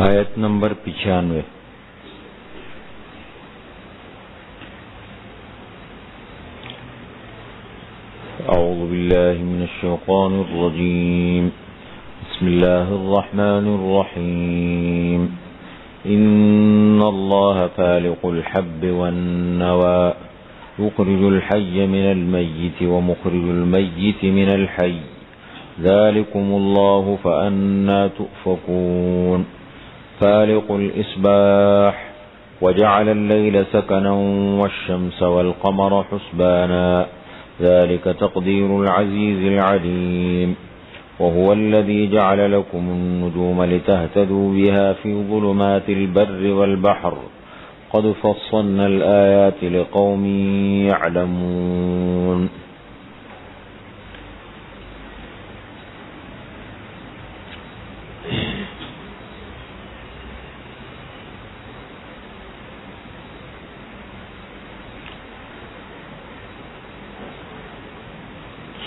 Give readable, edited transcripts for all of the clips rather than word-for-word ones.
آیت نمبر 95. أعوذ بالله من الشيطان الرجيم. بسم الله الرحمن الرحيم. إن الله فالق الحب والنوى يخرج الحي من الميت ومخرج الميت من الحي ذلكم الله فأنى تؤفكون. فالق الإصباح وجعل الليل سكنا والشمس والقمر حسبانا ذلك تقدير العزيز العليم. وهو الذي جعل لكم النجوم لتهتدوا بها في ظلمات البر والبحر قد فصلنا الآيات لقوم يعلمون.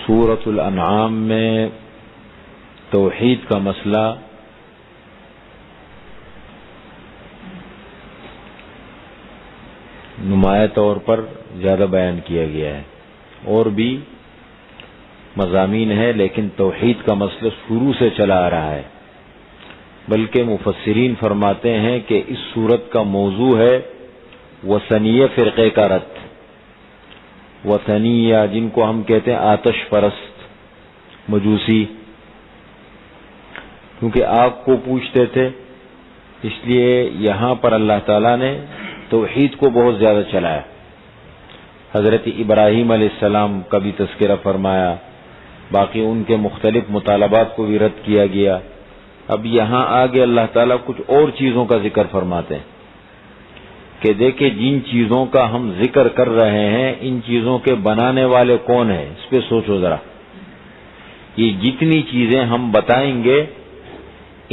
سورۃ الانعام میں توحید کا مسئلہ نمایاں طور پر زیادہ بیان کیا گیا ہے. اور بھی مضامین ہے لیکن توحید کا مسئلہ شروع سے چلا آ رہا ہے. بلکہ مفسرین فرماتے ہیں کہ اس سورت کا موضوع ہے وثنیہ فرقے کا رد. وثنیہ جن کو ہم کہتے ہیں آتش پرست مجوسی، کیونکہ آگ کو پوجتے تھے، اس لیے یہاں پر اللہ تعالیٰ نے توحید کو بہت زیادہ چلایا. حضرت ابراہیم علیہ السلام کا بھی تذکرہ فرمایا، باقی ان کے مختلف مطالبات کو بھی رد کیا گیا. اب یہاں آگے اللہ تعالیٰ کچھ اور چیزوں کا ذکر فرماتے ہیں کہ دیکھیں جن چیزوں کا ہم ذکر کر رہے ہیں ان چیزوں کے بنانے والے کون ہیں، اس پہ سوچو ذرا. یہ جتنی چیزیں ہم بتائیں گے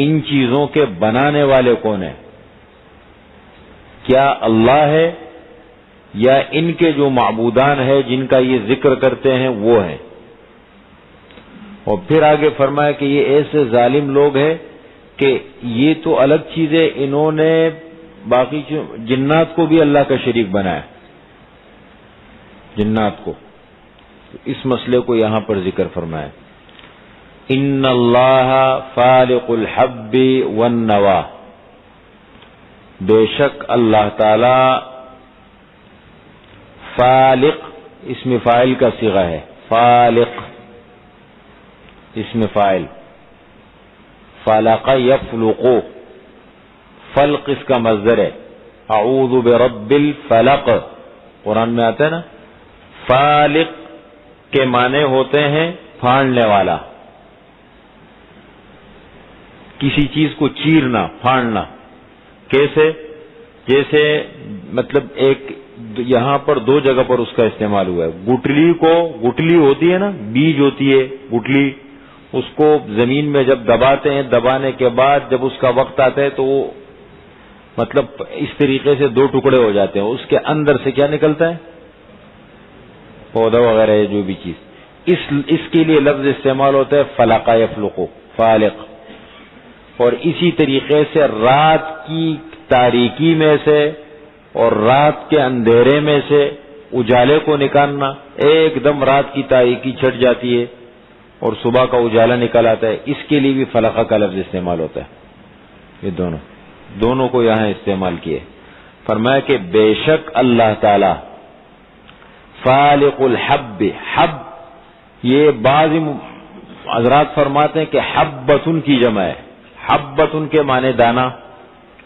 ان چیزوں کے بنانے والے کون ہیں؟ کیا اللہ ہے یا ان کے جو معبودان ہیں جن کا یہ ذکر کرتے ہیں وہ ہیں؟ اور پھر آگے فرمایا کہ یہ ایسے ظالم لوگ ہیں کہ یہ تو الگ چیزیں، انہوں نے باقی جنات کو بھی اللہ کا شریک بنایا، جنات کو. اس مسئلے کو یہاں پر ذکر فرمایا. ان اللہ فالق الحب والنوى، بے شک اللہ تعالی فالق اسم فاعل کا صیغہ ہے. فالق اسم فاعل، فلق یفلق، فلق اس کا مصدر ہے. اعوذ برب الفلق قرآن میں آتا ہے نا. فالق کے معنی ہوتے ہیں پھاڑنے والا، کسی چیز کو چیرنا، پھاڑنا. کیسے؟ جیسے مطلب ایک یہاں پر دو جگہ پر اس کا استعمال ہوا ہے. گٹلی کو، گٹلی ہوتی ہے نا، بیج ہوتی ہے گٹلی، اس کو زمین میں جب دباتے ہیں، دبانے کے بعد جب اس کا وقت آتا ہے تو وہ مطلب اس طریقے سے دو ٹکڑے ہو جاتے ہیں. اس کے اندر سے کیا نکلتا ہے؟ پودا وغیرہ جو بھی چیز. اس کے لیے لفظ استعمال ہوتا ہے فلق یفلق، فالق. اور اسی طریقے سے رات کی تاریکی میں سے اور رات کے اندھیرے میں سے اجالے کو نکالنا. ایک دم رات کی تاریکی چھٹ جاتی ہے اور صبح کا اجالا نکل آتا ہے، اس کے لیے بھی فلق کا لفظ استعمال ہوتا ہے. یہ دونوں کو یہاں استعمال کیے. فرمایا کہ بے شک اللہ تعالی فالق الحب، حب یہ بعض حضرات فرماتے ہیں کہ حبتن کی جمع ہے. حبتن کے معنی دانا،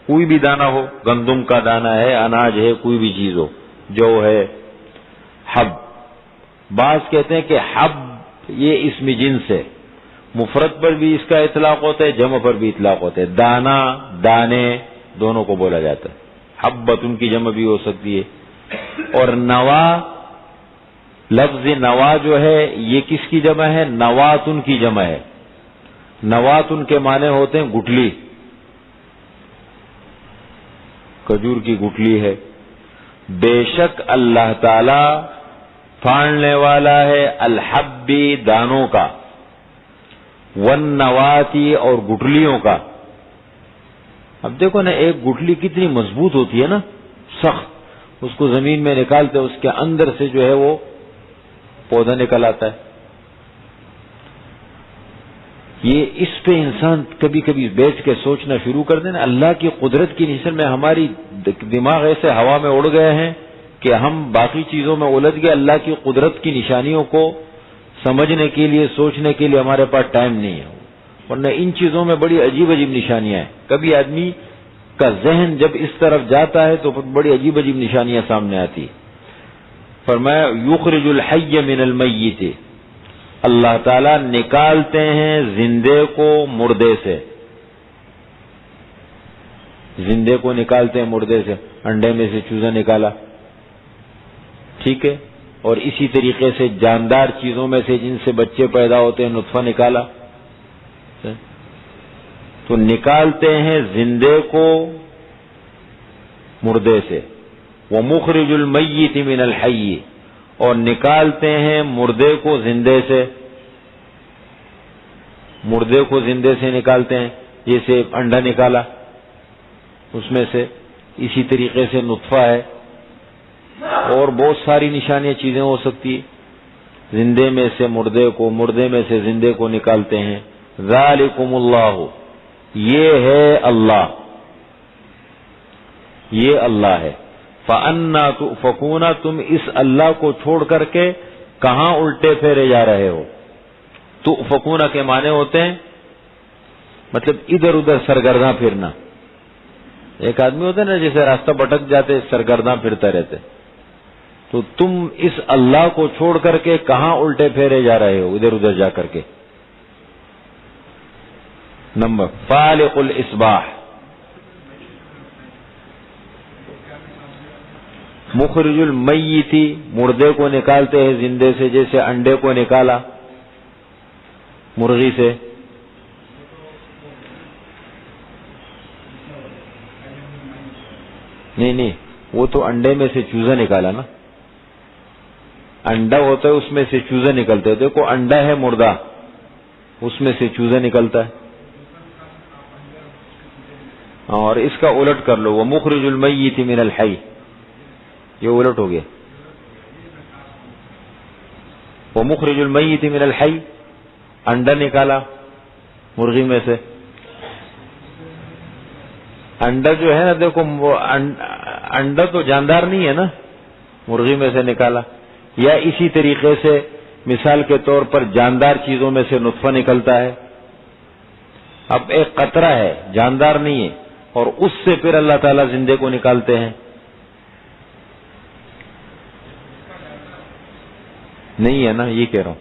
کوئی بھی دانا ہو، گندم کا دانا ہے، اناج ہے، کوئی بھی چیز ہو، جو ہے حب. بعض کہتے ہیں کہ حب یہ اسم جنس ہے، مفرد پر بھی اس کا اطلاق ہوتا ہے، جمع پر بھی اطلاق ہوتا ہے. دانا، دانے دونوں کو بولا جاتا ہے. حبتن کی جمع بھی ہو سکتی ہے. اور نوا، لفظ نوا جو ہے یہ کس کی جمع ہے؟ نواتن کی جمع ہے. نواتن کے معنی ہوتے ہیں گٹلی، کھجور کی گٹلی ہے. بے شک اللہ تعالی پھاڑنے والا ہے الحبی دانوں کا، والنواتی اور گٹلیوں کا. اب دیکھو نا ایک گٹلی کتنی مضبوط ہوتی ہے نا، سخت، اس کو زمین میں نکالتے اس کے اندر سے جو ہے وہ پودا نکل آتا ہے. یہ اس پہ انسان کبھی کبھی بیٹھ کے سوچنا شروع کر دیں نا، اللہ کی قدرت کی نسبت میں ہماری دماغ ایسے ہوا میں اڑ گئے ہیں کہ ہم باقی چیزوں میں الجھ گئے. اللہ کی قدرت کی نشانیوں کو سمجھنے کے لیے، سوچنے کے لیے ہمارے پاس ٹائم نہیں ہے، ورنہ ان چیزوں میں بڑی عجیب عجیب نشانیاں ہیں. کبھی آدمی کا ذہن جب اس طرف جاتا ہے تو بڑی عجیب عجیب نشانیاں سامنے آتی. فرمایا یخرج الحی من المیت، اللہ تعالیٰ نکالتے ہیں زندے کو مردے سے. زندے کو نکالتے ہیں مردے سے. انڈے میں سے چوزا نکالا، ٹھیک ہے، اور اسی طریقے سے جاندار چیزوں میں سے جن سے بچے پیدا ہوتے ہیں نطفہ نکالا. تو نکالتے ہیں زندے کو مردے سے. وَمُخْرِجُ الْمَيِّتِ مِنَ الْحَيِّ، اور نکالتے ہیں مردے کو زندے سے. مردے کو زندے سے نکالتے ہیں، جیسے انڈا نکالا اس میں سے، اسی طریقے سے نطفہ ہے، اور بہت ساری نشانیاں چیزیں ہو سکتی ہیں. زندے میں سے مردے کو، مردے میں سے زندے کو نکالتے ہیں. ذالکم اللہ، یہ ہے اللہ، یہ اللہ ہے. فَأَنَّا تُؤْفَكُونَ، تم اس اللہ کو چھوڑ کر کے کہاں الٹے پھیرے جا رہے ہو. تُؤْفَكُونَ کے معنی ہوتے ہیں مطلب ادھر ادھر سرگرداں پھرنا. ایک آدمی ہوتا ہے نا جیسے راستہ بھٹک جاتے سرگرداں پھرتا رہتے. تو تم اس اللہ کو چھوڑ کر کے کہاں الٹے پھیرے جا رہے ہو ادھر ادھر جا کر کے. نمبر فالق الاصباح، مخرج المیت، مردے کو نکالتے ہیں زندے سے، جیسے انڈے کو نکالا مرغی سے. نہیں، وہ تو انڈے میں سے چوزا نکالا نا. انڈا ہوتا ہے اس میں سے چوزا نکلتے. دیکھو انڈا ہے مردہ، اس میں سے چوزا نکلتا ہے. اور اس کا الٹ کر لو، وَمُخْرِجُ الْمَيِّتِ مِنَ الْحَيِّ، یہ الٹ ہو گیا. وَمُخْرِجُ الْمَيِّتِ مِنَ الْحَيِّ، انڈا نکالا مرغی میں سے. انڈا جو ہے نا دیکھو، انڈا تو جاندار نہیں ہے نا، مرغی میں سے نکالا. یا اسی طریقے سے مثال کے طور پر جاندار چیزوں میں سے نطفہ نکلتا ہے. اب ایک قطرہ ہے جاندار نہیں ہے، اور اس سے پھر اللہ تعالیٰ زندے کو نکالتے ہیں. نہیں ہے نا، یہ کہہ رہا ہوں.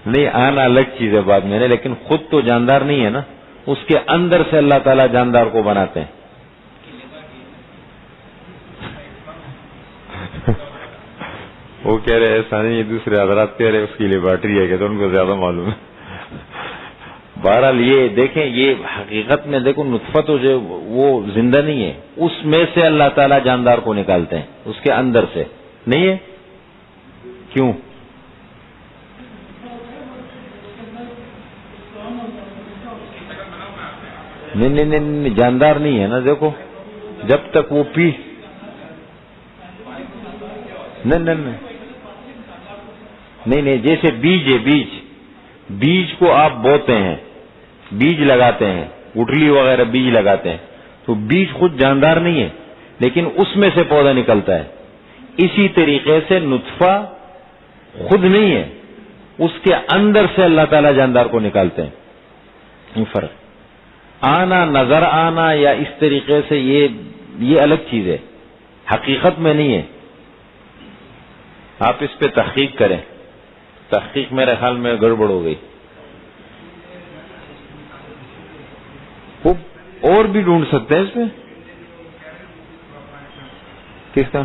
نہیں، آنا الگ چیز ہے بعد میں، لیکن خود تو جاندار نہیں ہے نا، اس کے اندر سے اللہ تعالیٰ جاندار کو بناتے ہیں. وہ کہہ رہے ایسا نہیں، یہ دوسرے حضرات کہہ رہے اس کی لیبارٹری ہے کہ تو ان کو زیادہ معلوم ہے. بہرحال یہ دیکھیں، یہ حقیقت میں دیکھو نطفہ تو جو وہ زندہ نہیں ہے، اس میں سے اللہ تعالیٰ جاندار کو نکالتے ہیں، اس کے اندر سے. نہیں ہے؟ کیوں؟ نہیں، جاندار نہیں ہے نا. دیکھو جب تک وہ نہیں، جیسے بیج ہے، بیج کو آپ بوتے ہیں، بیج لگاتے ہیں، گٹھلی وغیرہ بیج لگاتے ہیں، تو بیج خود جاندار نہیں ہے، لیکن اس میں سے پودا نکلتا ہے. اسی طریقے سے نطفہ خود نہیں ہے، اس کے اندر سے اللہ تعالیٰ جاندار کو نکالتے ہیں. یہ فرق. آنا، نظر آنا یا اس طریقے سے یہ الگ چیز ہے، حقیقت میں نہیں ہے. آپ اس پہ تحقیق کریں. تحقیق میرے خیال میں گڑبڑ ہو گئی. اور بھی ڈھونڈ سکتے ہیں اس میں. کس کا؟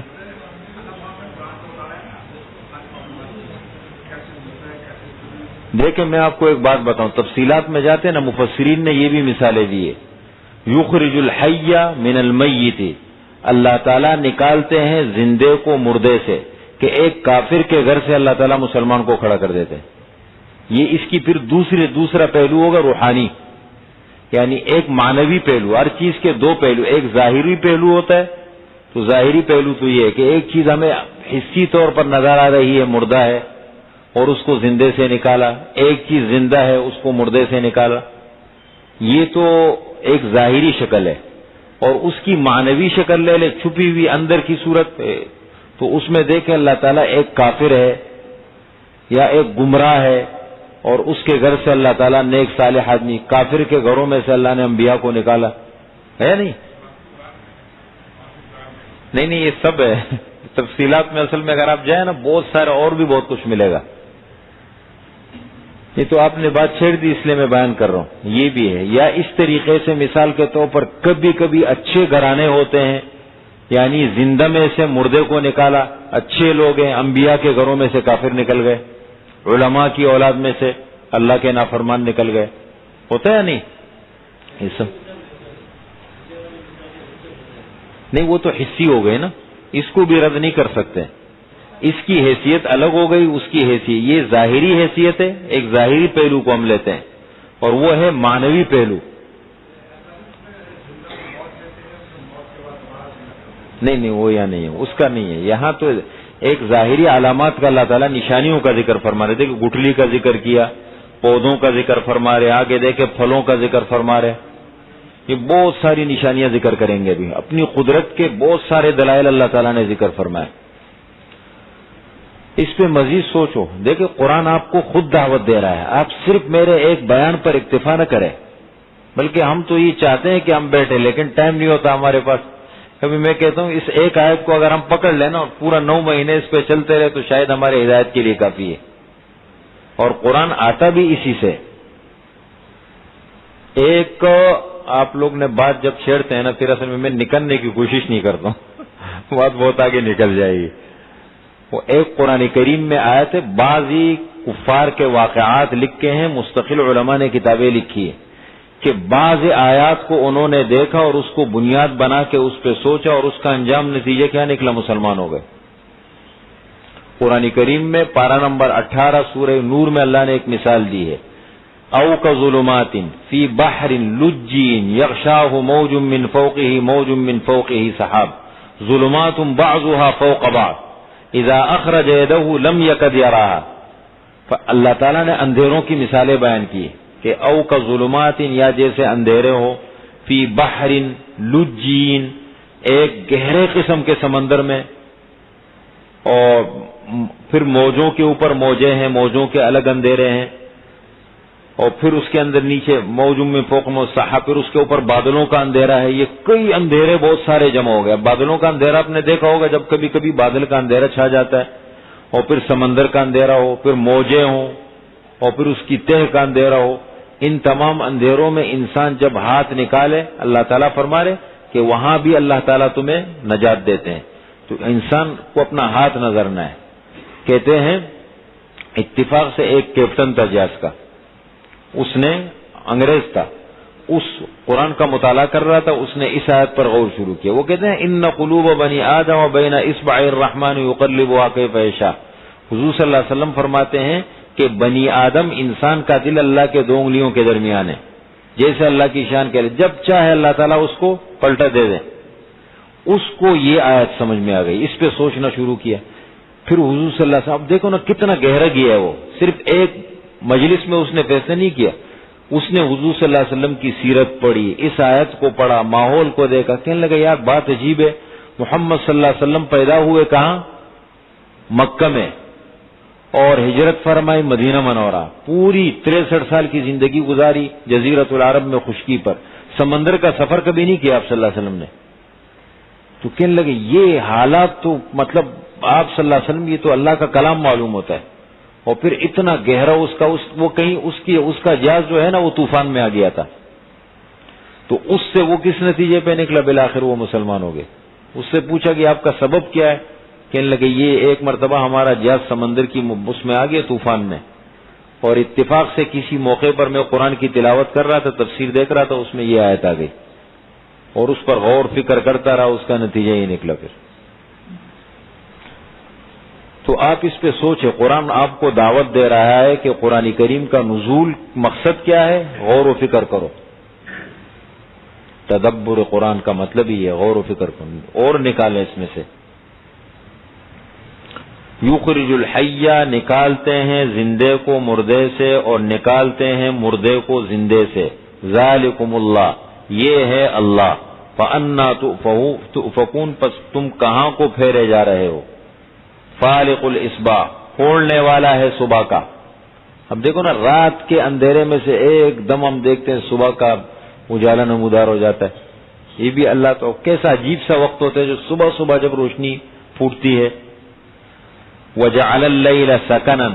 دیکھیں میں آپ کو ایک بات بتاؤں، تفصیلات میں جاتے ہیں نا، مفسرین نے یہ بھی مثالیں دی ہے. یخرج الحی من المیت، اللہ تعالیٰ نکالتے ہیں زندے کو مردے سے، کہ ایک کافر کے گھر سے اللہ تعالیٰ مسلمان کو کھڑا کر دیتے ہیں. یہ اس کی پھر دوسرا پہلو ہوگا روحانی، یعنی ایک معنوی پہلو، ہر چیز کے دو پہلو، ایک ظاہری پہلو ہوتا ہے، تو ظاہری پہلو تو یہ ہے کہ ایک چیز ہمیں حسی طور پر نظر آ رہی ہے، مردہ ہے، اور اس کو زندے سے نکالا، ایک چیز زندہ ہے، اس کو مردے سے نکالا، یہ تو ایک ظاہری شکل ہے. اور اس کی معنوی شکل لے لے، چھپی ہوئی اندر کی صورت، تو اس میں دیکھیں اللہ تعالیٰ ایک کافر ہے یا ایک گمراہ ہے، اور اس کے گھر سے اللہ تعالیٰ نیک صالح آدمی، کافر کے گھروں میں سے اللہ نے انبیاء کو نکالا ہے. نہیں یہ سب ہے تفصیلات میں. اصل میں اگر آپ جائیں نا بہت سارا اور بھی بہت کچھ ملے گا. یہ تو آپ نے بات چھیڑ دی اس لیے میں بیان کر رہا ہوں. یہ بھی ہے. یا اس طریقے سے مثال کے طور پر کبھی کبھی اچھے گھرانے ہوتے ہیں، یعنی زندہ میں سے مردے کو نکالا، اچھے لوگ ہیں، انبیاء کے گھروں میں سے کافر نکل گئے، علماء کی اولاد میں سے اللہ کے نافرمان نکل گئے. ہوتا ہے یا نہیں؟ یہ سب نہیں، وہ تو حصی ہو گئے نا، اس کو بھی رد نہیں کر سکتے. اس کی حیثیت الگ ہو گئی، اس کی حیثیت یہ ظاہری حیثیت ہے، ایک ظاہری پہلو کو ہم لیتے ہیں، اور وہ ہے معنوی پہلو. نہیں وہ یا نہیں ہے، اس کا نہیں ہے. یہاں تو ایک ظاہری علامات کا اللہ تعالیٰ نشانیوں کا ذکر فرما رہے تھے کہ گٹھلی کا ذکر کیا، پودوں کا ذکر فرما رہے، آگے دیکھے پھلوں کا ذکر فرما رہے. یہ بہت ساری نشانیاں ذکر کریں گے. ابھی اپنی قدرت کے بہت سارے دلائل اللہ تعالیٰ نے ذکر فرمائے. اس پہ مزید سوچو. دیکھیں قرآن آپ کو خود دعوت دے رہا ہے، آپ صرف میرے ایک بیان پر اکتفا نہ کریں، بلکہ ہم تو یہ چاہتے ہیں کہ ہم بیٹھے، لیکن ٹائم نہیں ہوتا ہمارے پاس. کبھی میں کہتا ہوں اس ایک آیت کو اگر ہم پکڑ لیں نا اور پورا 9 مہینے اس پہ چلتے رہے تو شاید ہمارے ہدایت کے لیے کافی ہے. اور قرآن آتا بھی اسی سے. ایک آپ لوگ نے بات جب چھیڑتے ہیں نا، پھر اصل میں نکلنے کی کوشش نہیں کرتا ہوں بات بہت آگے نکل جائے گی. وہ ایک قرآن کریم میں آیت ہے، بعضی کفار کے واقعات لکھے ہیں، مستقل علماء نے کتابیں لکھی ہے کہ بعض آیات کو انہوں نے دیکھا اور اس کو بنیاد بنا کے اس پہ سوچا، اور اس کا انجام نتیجہ کیا نکلا؟ مسلمان ہو گئے. قرآن کریم میں پارہ نمبر 18 سورہ نور میں اللہ نے ایک مثال دی ہے، او کظلمات فی بحر لجین یغشاہ موج من فوقہ موج من فوقہ سحاب ظلمات بعضها فوق بعض اذا اخرج یدہ لم یکد یراہا. اللہ تعالیٰ نے اندھیروں کی مثالیں بیان کی کہ او کظلمات، یا جیسے اندھیرے ہو، فی بحر لجین، ایک گہرے قسم کے سمندر میں، اور پھر موجوں کے اوپر موجیں ہیں، موجوں کے الگ اندھیرے ہیں، اور پھر اس کے اندر نیچے موج میں فوق موج سحاب، پھر اس کے اوپر بادلوں کا اندھیرا ہے. یہ کئی اندھیرے بہت سارے جمع ہو گئے. بادلوں کا اندھیرا آپ نے دیکھا ہوگا جب کبھی کبھی بادل کا اندھیرا چھا جاتا ہے، اور پھر سمندر کا اندھیرا ہو، پھر موجیں ہوں، اور پھر اس کی تہ کا اندھیرا ہو. ان تمام اندھیروں میں انسان جب ہاتھ نکالے، اللہ تعالیٰ فرما رہے کہ وہاں بھی اللہ تعالیٰ تمہیں نجات دیتے ہیں. تو انسان کو اپنا ہاتھ نظرنا ہے. کہتے ہیں اتفاق سے ایک کیپٹن تھا جہاز کا، اس نے انگریز تھا، اس قرآن کا مطالعہ کر رہا تھا، اس نے اس آیت پر غور شروع کیا. وہ کہتے ہیں ان قلوب بنی آدم بین اصبع الرحمن یقلبها کیف یشاء. حضور صلی اللہ علیہ وسلم فرماتے ہیں کہ بنی آدم، انسان کا دل اللہ کے 2 انگلیوں کے درمیان ہے، جیسے اللہ کی شان کے لئے جب چاہے اللہ تعالیٰ اس کو پلٹا دے دے. اس کو یہ آیت سمجھ میں آ گئی، اس پہ سوچنا شروع کیا. پھر حضور صلی اللہ علیہ وسلم، اب دیکھو نا کتنا گہرا گیا ہے. وہ صرف ایک مجلس میں اس نے فیصلہ نہیں کیا، اس نے حضور صلی اللہ علیہ وسلم کی سیرت پڑھی، اس آیت کو پڑھا، ماحول کو دیکھا، کہنے لگا یار بات عجیب ہے. محمد صلی اللہ علیہ وسلم پیدا ہوئے کہاں؟ مکہ میں، اور ہجرت فرمائی مدینہ منورہ، پوری 63 سال کی زندگی گزاری جزیرۃ العرب میں خشکی پر، سمندر کا سفر کبھی نہیں کیا آپ صلی اللہ علیہ وسلم نے. تو کہنے لگے یہ حالات تو مطلب آپ صلی اللہ علیہ وسلم، یہ تو اللہ کا کلام معلوم ہوتا ہے. اور پھر اتنا گہرا وہ کہیں اس کا جہاز جو ہے نا وہ طوفان میں آ گیا تھا. تو اس سے وہ کس نتیجے پہ نکلا؟ بالآخر وہ مسلمان ہو گئے. اس سے پوچھا کہ آپ کا سبب کیا ہے؟ کہنے لگے یہ ایک مرتبہ ہمارا جہاز سمندر کی اس میں آ گیا طوفان میں، اور اتفاق سے کسی موقع پر میں قرآن کی تلاوت کر رہا تھا، تفسیر دیکھ رہا تھا، اس میں یہ آیت آ گئی، اور اس پر غور فکر کرتا رہا، اس کا نتیجہ یہ نکلا. پھر تو آپ اس پہ سوچیں. قرآن آپ کو دعوت دے رہا ہے کہ قرآن کریم کا نزول مقصد کیا ہے، غور و فکر کرو. تدبر قرآن کا مطلب ہی ہے غور و فکر کرنا، اور نکالیں اس میں سے. یخرج الحی، نکالتے ہیں زندے کو مردے سے اور نکالتے ہیں مردے کو زندے سے. ذالکم اللہ، یہ ہے اللہ. فَأَنَّا تُؤْفَكُونَ، پس تم کہاں کو پھیرے جا رہے ہو. فالق الاصباح، پھوڑنے والا ہے صبح کا. اب دیکھو نا، رات کے اندھیرے میں سے ایک دم ہم دیکھتے ہیں صبح کا اجالا نمودار ہو جاتا ہے. یہ بھی اللہ تو کیسا عجیب سا وقت ہوتا ہے جو صبح صبح جب روشنی پھوٹتی ہے. وَجَعَلَ اللَّيْلَ سَكَنًا،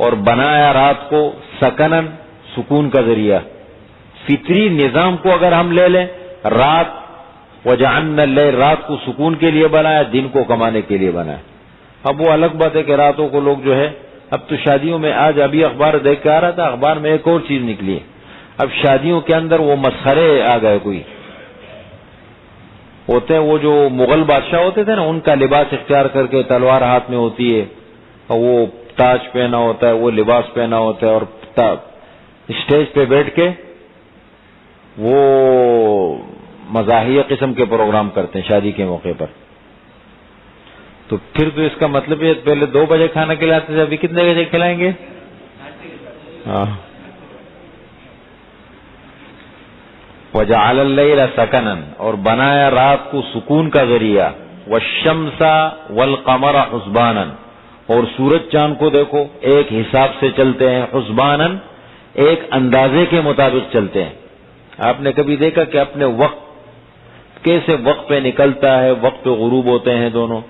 اور بنایا رات کو سکنن، سکون کا ذریعہ. فطری نظام کو اگر ہم لے لیں، رات وَجَعَلْنَا اللَّيْلَ، رات کو سکون کے لیے بنایا، دن کو کمانے کے لیے بنایا. اب وہ الگ بات ہے کہ راتوں کو لوگ جو ہے، اب تو شادیوں میں، آج ابھی اخبار دیکھ کے آ رہا تھا، اخبار میں ایک اور چیز نکلی ہے. اب شادیوں کے اندر وہ مسخرے آ گئے. کوئی ہوتے ہیں وہ جو مغل بادشاہ ہوتے تھے نا، ان کا لباس اختیار کر کے تلوار ہاتھ میں ہوتی ہے، اور وہ تاج پہنا ہوتا ہے، وہ لباس پہنا ہوتا ہے، اور اسٹیج پہ بیٹھ کے وہ مزاحیہ قسم کے پروگرام کرتے ہیں شادی کے موقع پر. تو پھر تو اس کا مطلب یہ پہلے 2 بجے کھانا کھلاتے تھے، ابھی کتنے بجے کھلائیں گے؟ ہاں. وَجَعَلَ اللَّيْلَ سَكَنًا، اور بنایا رات کو سکون کا ذریعہ. وَالشَّمْسَ وَالْقَمَرَ حُسْبَانًا، اور سورج چاند کو دیکھو ایک حساب سے چلتے ہیں. حسبانًا، ایک اندازے کے مطابق چلتے ہیں. آپ نے کبھی دیکھا کہ اپنے وقت کیسے وقت پہ نکلتا ہے، وقت پہ غروب ہوتے ہیں دونوں.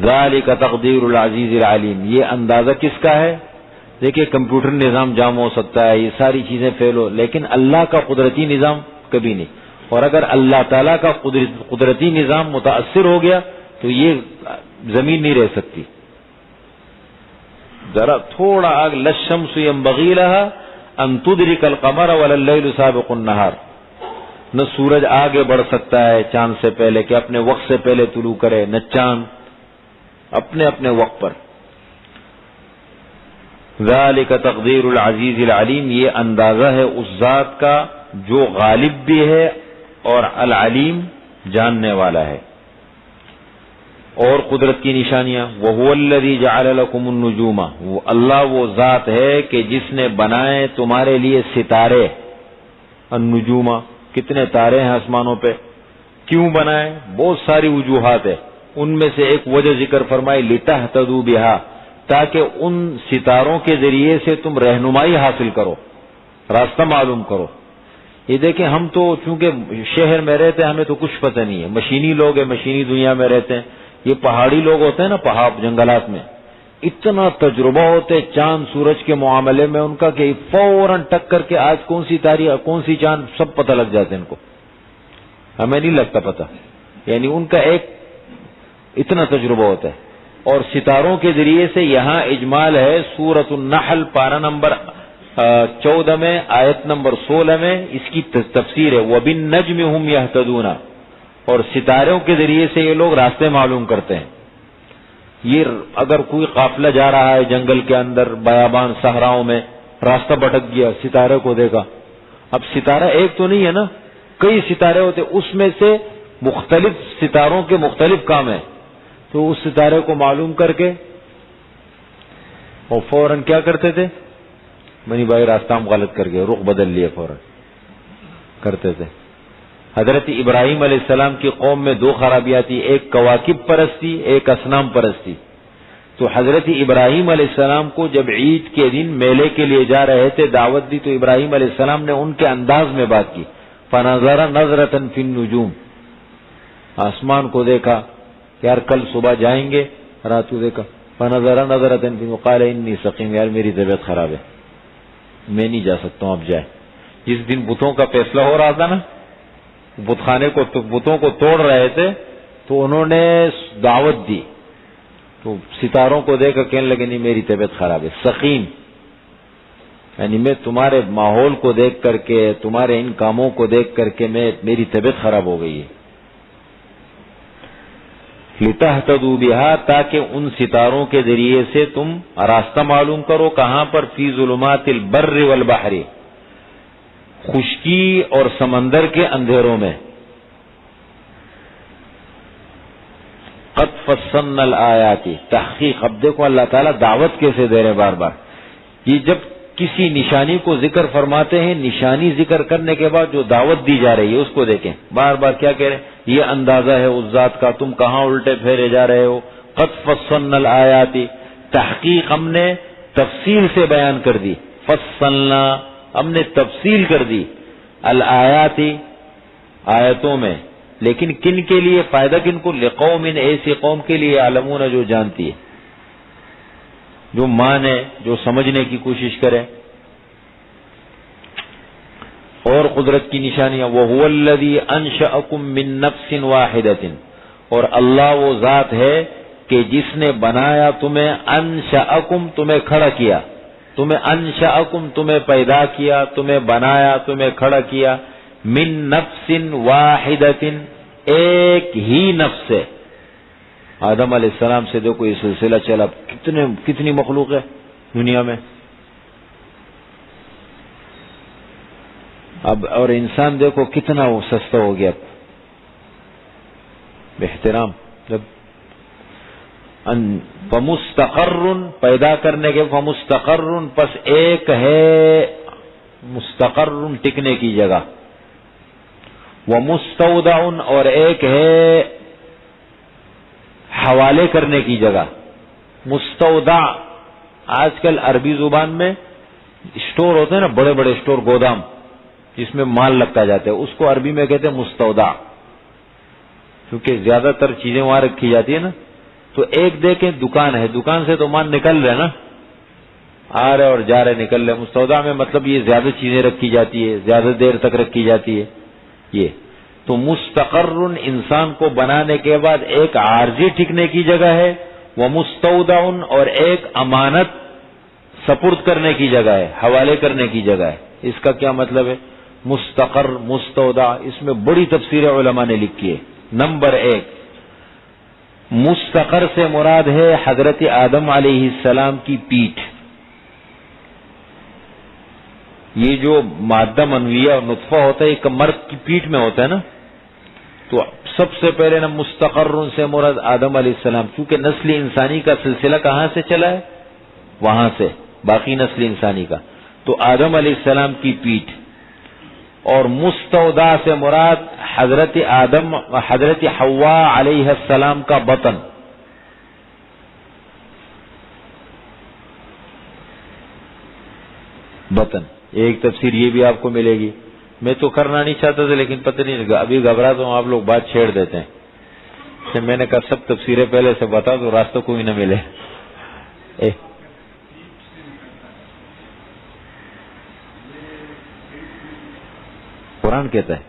ذالک تقدیر العزیز العلیم، یہ اندازہ کس کا ہے؟ دیکھیے کمپیوٹر نظام جام ہو سکتا ہے، یہ ساری چیزیں فیل ہو، لیکن اللہ کا قدرتی نظام کبھی نہیں. اور اگر اللہ تعالیٰ کا قدرتی نظام متاثر ہو گیا تو یہ زمین نہیں رہ سکتی. ذرا تھوڑا آگ للشمس ينبغي لها ان تدرك القمر ولا الليل سابق النهار، نہ سورج آگے بڑھ سکتا ہے چاند سے پہلے کہ اپنے وقت سے پہلے طلوع کرے، نہ چاند اپنے اپنے وقت پر. ذالک تقدیر العزیز العلیم، یہ اندازہ ہے اس ذات کا جو غالب بھی ہے اور العلیم جاننے والا ہے. اور قدرت کی نشانیاں، وَهُوَ الَّذِي جَعَلَ لَكُمُ النُّجُومَ، وہ اللہ وہ ذات ہے کہ جس نے بنائے تمہارے لیے ستارے. النجوم، کتنے تارے ہیں آسمانوں پہ. کیوں بنائے؟ بہت ساری وجوہات ہے. ان میں سے ایک وجہ ذکر فرمائی لِتَهْتَدُوا بِهَا، تاکہ ان ستاروں کے ذریعے سے تم رہنمائی حاصل کرو، راستہ معلوم کرو. یہ دیکھیں ہم تو چونکہ شہر میں رہتے ہیں، ہمیں تو کچھ پتہ نہیں ہے، مشینی لوگ ہیں، مشینی دنیا میں رہتے ہیں. یہ پہاڑی لوگ ہوتے ہیں نا، پہاڑ جنگلات میں، اتنا تجربہ ہوتے چاند سورج کے معاملے میں ان کا کہ فوراً ٹک کر کے آج کون سی تاریخ، کون سی چاند، سب پتہ لگ جاتے ہیں ان کو. ہمیں نہیں لگتا پتہ، یعنی ان کا ایک اتنا تجربہ ہوتا ہے. اور ستاروں کے ذریعے سے یہاں اجمال ہے. سورۃ النحل پارہ نمبر 14 میں آیت نمبر 16 میں اس کی تفسیر ہے، وَبِالنَّجْمِ هُمْ يَهْتَدُونَ، اور ستاروں کے ذریعے سے یہ لوگ راستے معلوم کرتے ہیں. یہ اگر کوئی قافلہ جا رہا ہے جنگل کے اندر، بیابان صحراؤں میں، راستہ بھٹک گیا، ستارے کو دیکھا. اب ستارہ ایک تو نہیں ہے نا، کئی ستارے ہوتے، اس میں سے مختلف ستاروں کے مختلف کام ہیں. تو اس ستارے کو معلوم کر کے اور فوراً کیا کرتے تھے؟ منی بھائی راستہ ہم غلط کر گئے، رخ بدل لیے، فوراً کرتے تھے. حضرت ابراہیم علیہ السلام کی قوم میں 2 خرابیاں تھی، ایک کواکب پرستی، ایک اصنام پرستی. تو حضرت ابراہیم علیہ السلام کو جب عید کے دن میلے کے لیے جا رہے تھے، دعوت دی، تو ابراہیم علیہ السلام نے ان کے انداز میں بات کی. فنظر نظرۃ فی النجوم، آسمان کو دیکھا، یار کل صبح جائیں گے، رات کو دیکھا. فنظر نظرۃ فی قال انی سقیم، یار میری طبیعت خراب ہے، میں نہیں جا سکتا ہوں، اب جائے. جس دن بتوں کا فیصلہ ہو رہا تھا نا، بت خانے کو، بتوں کو توڑ رہے تھے، تو انہوں نے دعوت دی، تو ستاروں کو دیکھ کر کہنے لگے نہیں میری طبیعت خراب ہے، سقیم، یعنی میں تمہارے ماحول کو دیکھ کر کے، تمہارے ان کاموں کو دیکھ کر کے میری طبیعت خراب ہو گئی ہے. لِتَهْتَدُوا بِهَا، تاکہ ان ستاروں کے ذریعے سے تم راستہ معلوم کرو. کہاں پر؟ فی ظلمات البر والبحر، خشکی اور سمندر کے اندھیروں میں. قد فصلنا الآیات، تحقیق. اب دیکھو اللہ تعالیٰ دعوت کیسے دے رہے بار بار. یہ جب کسی نشانی کو ذکر فرماتے ہیں، نشانی ذکر کرنے کے بعد جو دعوت دی جا رہی ہے اس کو دیکھیں. بار بار کیا کہہ رہے ہیں؟ یہ اندازہ ہے اس ذات کا، تم کہاں الٹے پھیرے جا رہے ہو. قد فصلنا الآیات، تحقیق ہم نے تفصیل سے بیان کر دی. فصلنا، ہم نے تفصیل کر دی. الآیات، آیتوں میں. لیکن کن کے لیے فائدہ؟ کن کو؟ لقوم، ایسی قوم کے لیے علمون جو جانتی ہے، جو مانے، جو سمجھنے کی کوشش کرے. اور قدرت کی نشانیاں، وَهُوَ الَّذِي أَنشَأَكُم مِّن نَّفْسٍ وَاحِدَةٍ، اور اللہ وہ ذات ہے کہ جس نے بنایا تمہیں. انشأکم، تمہیں کھڑا کیا. تمہیں انشأکم، تمہیں پیدا کیا، تمہیں بنایا، تمہیں کھڑا کیا. من نفس واحدۃ، ایک ہی نفس سے. آدم علیہ السلام سے دیکھو یہ سلسلہ چلا. کتنی مخلوق ہے دنیا میں. اب اور انسان دیکھو کتنا وہ سستا ہو گیا بہترام. جب فمستقر، پیدا کرنے کے فمستقر، پس ایک ہے مستقر، ٹکنے کی جگہ. ومستودع، اور ایک ہے حوالے کرنے کی جگہ. مستودع آج کل عربی زبان میں اسٹور ہوتے ہیں نا، بڑے بڑے اسٹور، گودام جس میں مال رکھا جاتا ہے، اس کو عربی میں کہتے ہیں مستودع. کیونکہ زیادہ تر چیزیں وہاں رکھی جاتی ہے نا. تو ایک دیکھیں دکان ہے، دکان سے تو مال نکل رہے نا، آ رہے اور جا رہے، نکل رہے. مستودع میں مطلب یہ زیادہ چیزیں رکھی جاتی ہے، زیادہ دیر تک رکھی جاتی ہے. یہ تو مستقر انسان کو بنانے کے بعد ایک عارضی ٹھکنے کی جگہ ہے. وہ مستودع، اور ایک امانت سپرد کرنے کی جگہ ہے، حوالے کرنے کی جگہ ہے. اس کا کیا مطلب ہے؟ مستقر، مستودع، اس میں بڑی تفسیر علماء نے لکھی ہے. نمبر 1، مستقر سے مراد ہے حضرت آدم علیہ السلام کی پیٹھ. یہ جو مادہ منویہ اور نطفہ ہوتا ہے، ایک مرد کی پیٹھ میں ہوتا ہے نا. تو سب سے پہلے نا مستقر سے مراد آدم علیہ السلام، کیونکہ نسل انسانی کا سلسلہ کہاں سے چلا ہے؟ وہاں سے، باقی نسل انسانی کا. تو آدم علیہ السلام کی پیٹھ. اور مستودع سے مراد حضرت آدم، حضرت حوا علیہ السلام کا بطن. بطن ایک تفسیر یہ بھی آپ کو ملے گی. میں تو کرنا نہیں چاہتا تھا لیکن پتہ نہیں لگا، ابھی گھبراتا ہوں، آپ لوگ بات چھیڑ دیتے ہیں. میں نے کہا سب تفسیریں پہلے سے بتا دو، راستہ کوئی نہ ملے. قرآن کہتا ہے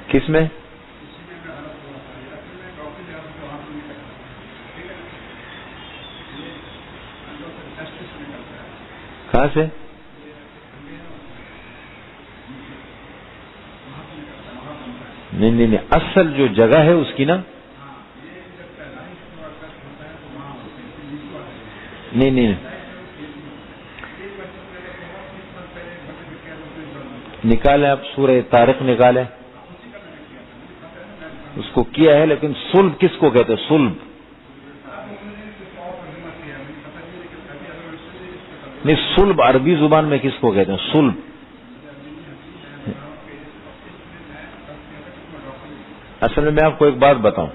کس میں؟ کہاں سے؟ نہیں، اصل جو جگہ ہے اس کی نا، نہیں، نکالیں آپ سورہ طارق نکالیں، اس کو کیا ہے. لیکن صلب کس کو کہتے ہیں؟ صلب نہیں، صلب عربی زبان میں کس کو کہتے ہیں؟ صلب. اصل میں آپ کو ایک بات بتاؤں،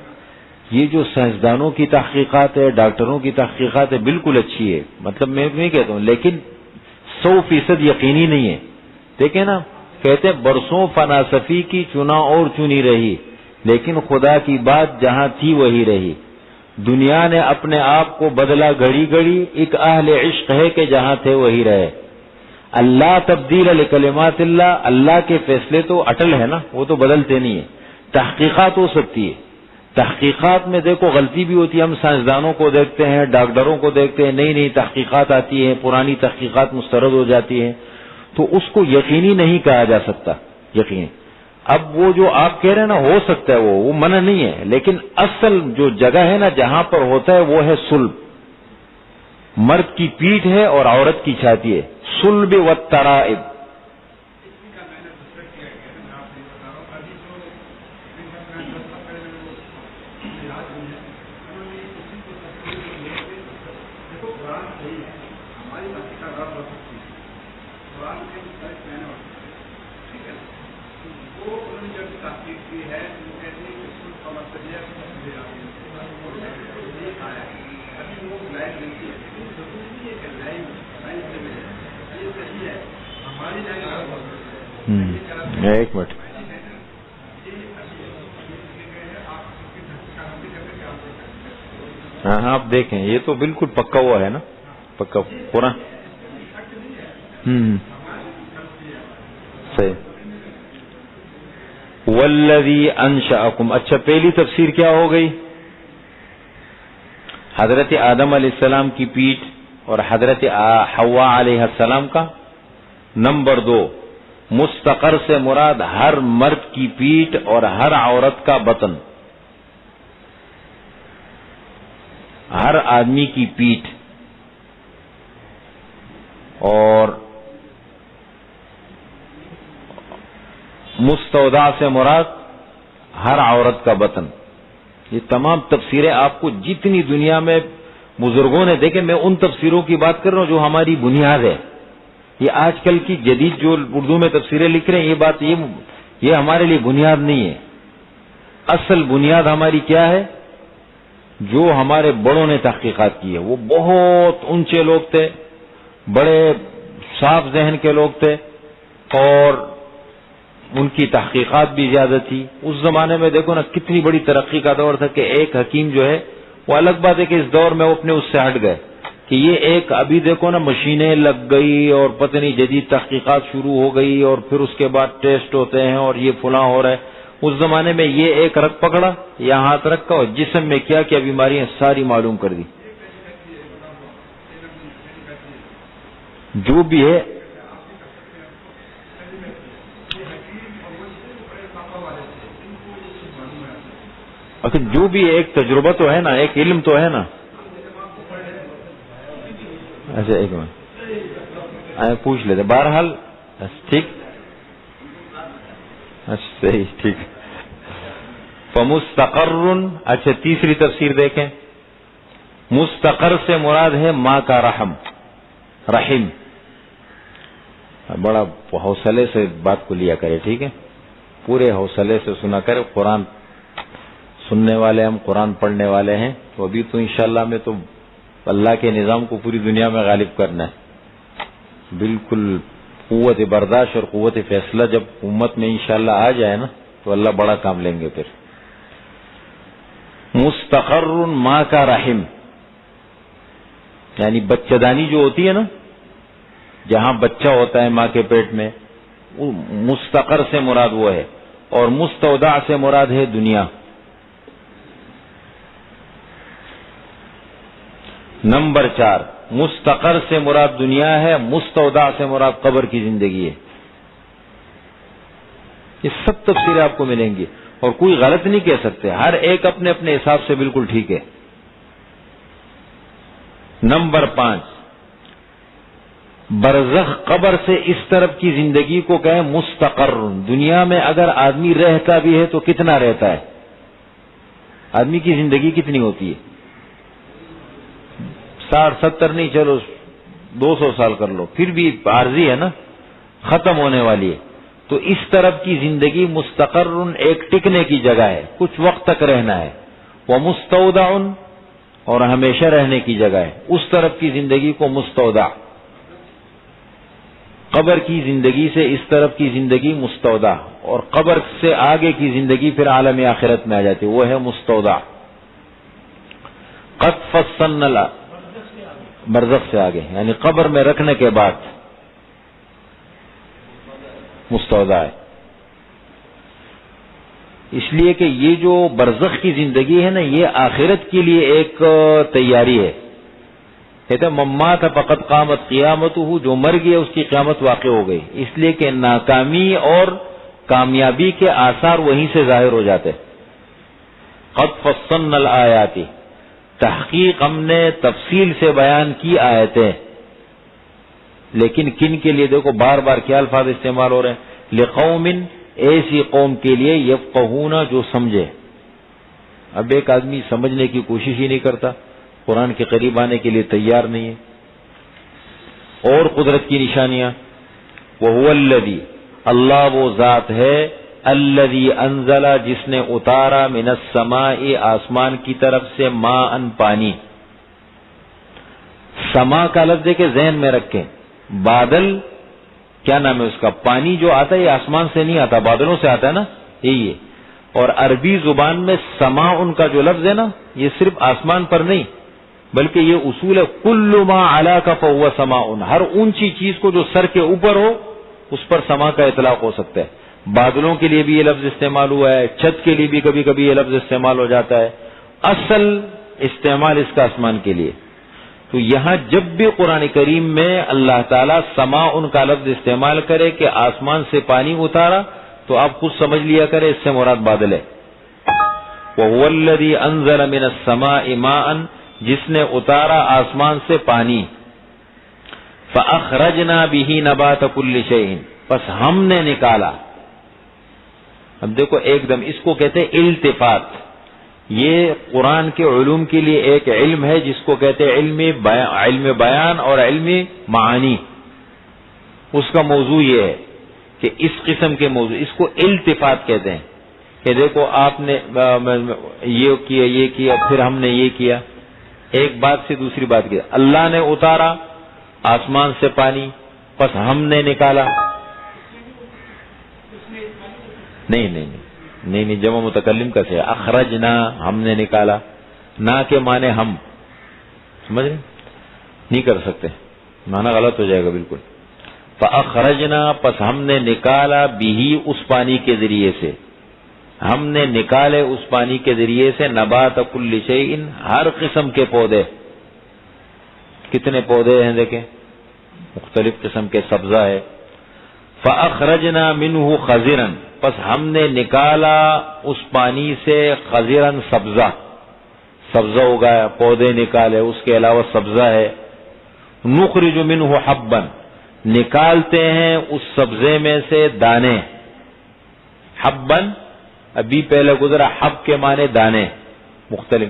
یہ جو سائنسدانوں کی تحقیقات ہے، ڈاکٹروں کی تحقیقات ہے، بالکل اچھی ہے، مطلب میں نہیں کہتا ہوں، لیکن 100% یقینی نہیں ہے. دیکھیں نا، کہتے ہیں برسوں فلاسفی کی چنا اور چنی رہی، لیکن خدا کی بات جہاں تھی وہی رہی. دنیا نے اپنے آپ کو بدلا گھڑی گھڑی، ایک اہل عشق ہے کہ جہاں تھے وہی رہے. اللہ تبدیل لکلمات اللہ، اللہ کے فیصلے تو اٹل ہے نا، وہ تو بدلتے نہیں ہیں. تحقیقات ہو سکتی ہے، تحقیقات میں دیکھو غلطی بھی ہوتی ہے. ہم سائنسدانوں کو دیکھتے ہیں، ڈاکٹروں کو دیکھتے ہیں، نئی نئی تحقیقات آتی ہیں، پرانی تحقیقات مسترد ہو جاتی ہیں، تو اس کو یقینی نہیں کہا جا سکتا. یقین اب وہ جو آپ کہہ رہے ہیں نا، ہو سکتا ہے وہ منع نہیں ہے، لیکن اصل جو جگہ ہے نا جہاں پر ہوتا ہے وہ ہے صلب. مرد کی پیٹھ ہے اور عورت کی چھاتی ہے. الصلب والترائب. ایک منٹ. ہاں آپ دیکھیں یہ تو بالکل پکا ہوا ہے نا, پکا پورا. صحیح. والذی انشأکم. اچھا پہلی تفسیر کیا ہو گئی؟ حضرت آدم علیہ السلام کی پیٹھ اور حضرت حوا علیہ السلام کا. نمبر 2, مستقر سے مراد ہر مرد کی پیٹھ اور ہر عورت کا بطن. ہر آدمی کی پیٹھ اور مستودع سے مراد ہر عورت کا بطن. یہ تمام تفسیریں آپ کو جتنی دنیا میں بزرگوں نے دیکھے, میں ان تفسیروں کی بات کر رہا ہوں جو ہماری بنیاد ہے. یہ آج کل کی جدید جو اردو میں تفسیریں لکھ رہے ہیں, یہ بات یہ ہمارے لیے بنیاد نہیں ہے. اصل بنیاد ہماری کیا ہے؟ جو ہمارے بڑوں نے تحقیقات کی ہے. وہ بہت اونچے لوگ تھے, بڑے صاف ذہن کے لوگ تھے, اور ان کی تحقیقات بھی زیادہ تھی. اس زمانے میں دیکھو نا کتنی بڑی ترقی کا دور تھا کہ ایک حکیم جو ہے, وہ الگ بات ہے کہ اس دور میں وہ اپنے اس سے ہٹ گئے کہ یہ ایک, ابھی دیکھو نا مشینیں لگ گئی اور پتہ نہیں جدید تحقیقات شروع ہو گئی, اور پھر اس کے بعد ٹیسٹ ہوتے ہیں اور یہ فلاں ہو رہا ہے. اس زمانے میں یہ ایک رگ پکڑا یا ہاتھ رکھا اور جسم میں کیا کیا بیماریاں ساری معلوم کر دی. جو بھی ہے اچھا, جو بھی ایک تجربہ تو ہے نا, ایک علم تو ہے نا. اچھا ایک منٹ پوچھ لیتے. بہرحال ٹھیک, اچھا صحیح ٹھیک. فمستقر. اچھا تیسری تفسیر دیکھیں. مستقر سے مراد ہے ماں کا رحم, رحم. بڑا حوصلے سے بات کو لیا کرے, ٹھیک ہے, پورے حوصلے سے سنا کرے. قرآن سننے والے ہم, قرآن پڑھنے والے ہیں, تو ابھی تو انشاءاللہ میں تو اللہ کے نظام کو پوری دنیا میں غالب کرنا ہے. بالکل قوت برداشت اور قوت فیصلہ جب امت میں انشاءاللہ آ جائے نا, تو اللہ بڑا کام لیں گے. پھر مستقر ماں کا رحم, یعنی بچہ دانی جو ہوتی ہے نا, جہاں بچہ ہوتا ہے ماں کے پیٹ میں, مستقر سے مراد وہ ہے. اور مستودع سے مراد ہے دنیا. نمبر 4, مستقر سے مراد دنیا ہے, مستودع سے مراد قبر کی زندگی ہے. یہ سب تفسیریں آپ کو ملیں گی اور کوئی غلط نہیں کہہ سکتے, ہر ایک اپنے اپنے حساب سے بالکل ٹھیک ہے. نمبر 5, برزخ قبر سے اس طرف کی زندگی کو کہیں مستقر. دنیا میں اگر آدمی رہتا بھی ہے تو کتنا رہتا ہے؟ آدمی کی زندگی کتنی ہوتی ہے؟ 60-70 نہیں, چلو 200 سال کر لو, پھر بھی عارضی ہے نا, ختم ہونے والی ہے. تو اس طرف کی زندگی مستقر, ایک ٹکنے کی جگہ ہے, کچھ وقت تک رہنا ہے. وہ مستودع, اور ہمیشہ رہنے کی جگہ ہے. اس طرف کی زندگی کو مستودع. قبر کی زندگی سے اس طرف کی زندگی مستودع, اور قبر سے آگے کی زندگی پھر عالم آخرت میں آ جاتی, وہ ہے مستودع. قد فصلنا, برزخ سے آگے یعنی قبر میں رکھنے کے بعد مستودع ہے. اس لیے کہ یہ جو برزخ کی زندگی ہے نا, یہ آخرت کے لیے ایک تیاری ہے. کہتے ہیں ممات فقط قامت قیامتہ, جو مر گیا اس کی قیامت واقع ہو گئی. اس لیے کہ ناکامی اور کامیابی کے آثار وہیں سے ظاہر ہو جاتے. قد فصلنا الآیات, تحقیق ہم نے تفصیل سے بیان کی آیتیں. لیکن کن کے لیے؟ دیکھو بار بار کیا الفاظ استعمال ہو رہے ہیں، لقوم، ایسی قوم کے لیے یفقہون، جو سمجھے۔ اب ایک آدمی سمجھنے کی کوشش ہی نہیں کرتا، قرآن کے قریب آنے کے لیے تیار نہیں ہے۔ اور قدرت کی نشانیاں، وَهُوَ الَّذِي، اللہ وہ ذات ہے، الذی انزل، جس نے اتارا، من السماء، آسمان کی طرف سے، ماء، پانی۔ سما کا لفظ ہے کہ ذہن میں رکھیں، بادل کیا نام ہے اس کا، پانی جو آتا ہے یہ آسمان سے نہیں آتا، بادلوں سے آتا ہے نا، یہی ہے۔ اور عربی زبان میں سما ان کا جو لفظ ہے نا، یہ صرف آسمان پر نہیں بلکہ یہ اصول ہے، کل ما علا کا فہو سماء، ہر اونچی چیز کو جو سر کے اوپر ہو اس پر سما کا اطلاق ہو سکتا ہے۔ بادلوں کے لیے بھی یہ لفظ استعمال ہوا ہے، چھت کے لیے بھی کبھی کبھی یہ لفظ استعمال ہو جاتا ہے، اصل استعمال اس کا آسمان کے لیے۔ تو یہاں جب بھی قرآن کریم میں اللہ تعالیٰ سما ان کا لفظ استعمال کرے کہ آسمان سے پانی اتارا، تو آپ خود سمجھ لیا کرے اس سے مراد بادل ہے۔ وَهُوَ الَّذِي أَنزَلَ مِنَ السَّمَاءِ مَاءً، جس نے اتارا آسمان سے پانی، فَأَخْرَجْنَا بِهِ نَبَاتَ كُلِّ شَيْءٍ، پس ہم نے نکالا۔ اب دیکھو ایک دم اس کو کہتے ہیں التفات، یہ قرآن کے علوم کے لیے ایک علم ہے جس کو کہتے ہیں علم بیان اور علم معانی۔ اس کا موضوع یہ ہے کہ اس قسم کے موضوع، اس کو التفات کہتے ہیں کہ دیکھو آپ نے یہ کیا پھر ہم نے یہ کیا، ایک بات سے دوسری بات کیا۔ اللہ نے اتارا آسمان سے پانی، پس ہم نے نکالا۔ نہیں، جمع متکلم کا سے اخرجنا، ہم نے نکالا، نہ کے معنی ہم، سمجھ رہے؟ نہیں کر سکتے، معنی غلط ہو جائے گا بالکل۔ فاخرجنا، پس ہم نے نکالا، بھی اس پانی کے ذریعے سے، ہم نے نکالے اس پانی کے ذریعے سے، نبات کل شیء، ہر قسم کے پودے۔ کتنے پودے ہیں دیکھیں، مختلف قسم کے سبزہ ہے۔ فاخرجنا منہ خضرا، پس ہم نے نکالا اس پانی سے، خضرا، سبزہ اگایا، پودے نکالے، اس کے علاوہ سبزہ ہے۔ نخرج منہ حبا، نکالتے ہیں اس سبزے میں سے دانے۔ حبا ابھی پہلے گزرا، حب کے معنی دانے، مختلف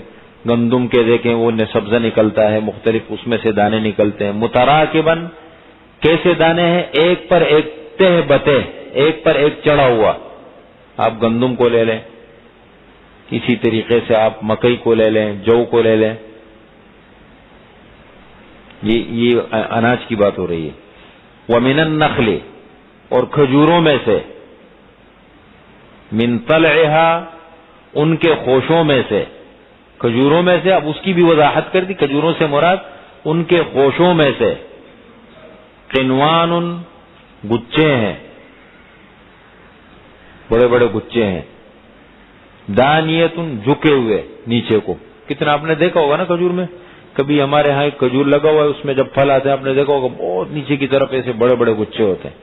گندم کے دیکھیں وہ سبزہ نکلتا ہے، مختلف اس میں سے دانے نکلتے ہیں۔ متراکبا، کیسے دانے ہیں؟ ایک پر ایک، تہ بتہ، ایک پر ایک چڑھا ہوا۔ آپ گندم کو لے لیں، اسی طریقے سے آپ مکئی کو لے لیں، جو کو لے لیں، یہ اناج کی بات ہو رہی ہے۔ وَمِنَ النَّخْلِ، اور کھجوروں میں سے، مِن طَلْعِهَا، ان کے خوشوں میں سے، کھجوروں میں سے، اب اس کی بھی وضاحت کر دی، کھجوروں سے مراد ان کے خوشوں میں سے، قنوان، گچے ہیں، بڑے بڑے گچے ہیں، دانیت، جھکے ہوئے نیچے کو۔ کتنا آپ نے دیکھا ہوگا نا کھجور میں، کبھی ہمارے ہاں ایک کھجور لگا ہوا ہے، اس میں جب پھل آتے ہیں آپ نے دیکھا ہوگا بہت نیچے کی طرف ایسے بڑے بڑے گچے ہوتے ہیں،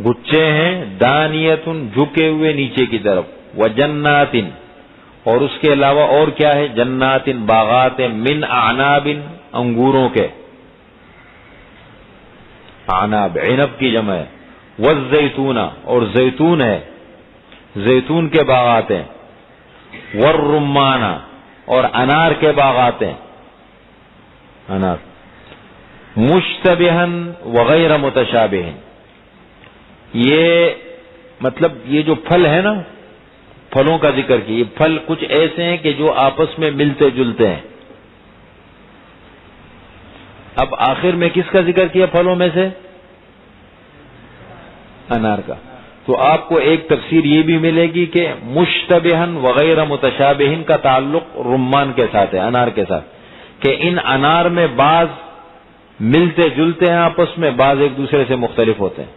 گچے ہیں، دانیت، جھکے ہوئے نیچے کی طرف، وجنات، اور اس کے علاوہ اور کیا ہے؟ جنات، باغات، من اعناب، انگوروں کے، عناب عنب کی جمع ہے، والزیتون، اور زیتون ہے، زیتون کے باغات ہیں، والرمان، اور انار کے باغات ہیں، انار، مشتبہن وغیر متشابہن، یہ مطلب یہ جو پھل ہے نا، پھلوں کا ذکر کیا، یہ پھل کچھ ایسے ہیں کہ جو آپس میں ملتے جلتے ہیں۔ اب آخر میں کس کا ذکر کیا پھلوں میں سے؟ انار کا۔ تو آپ کو ایک تفسیر یہ بھی ملے گی کہ مشتبہن وغیر متشابہن کا تعلق رمان کے ساتھ ہے، انار کے ساتھ، کہ ان انار میں بعض ملتے جلتے ہیں آپس میں، بعض ایک دوسرے سے مختلف ہوتے ہیں۔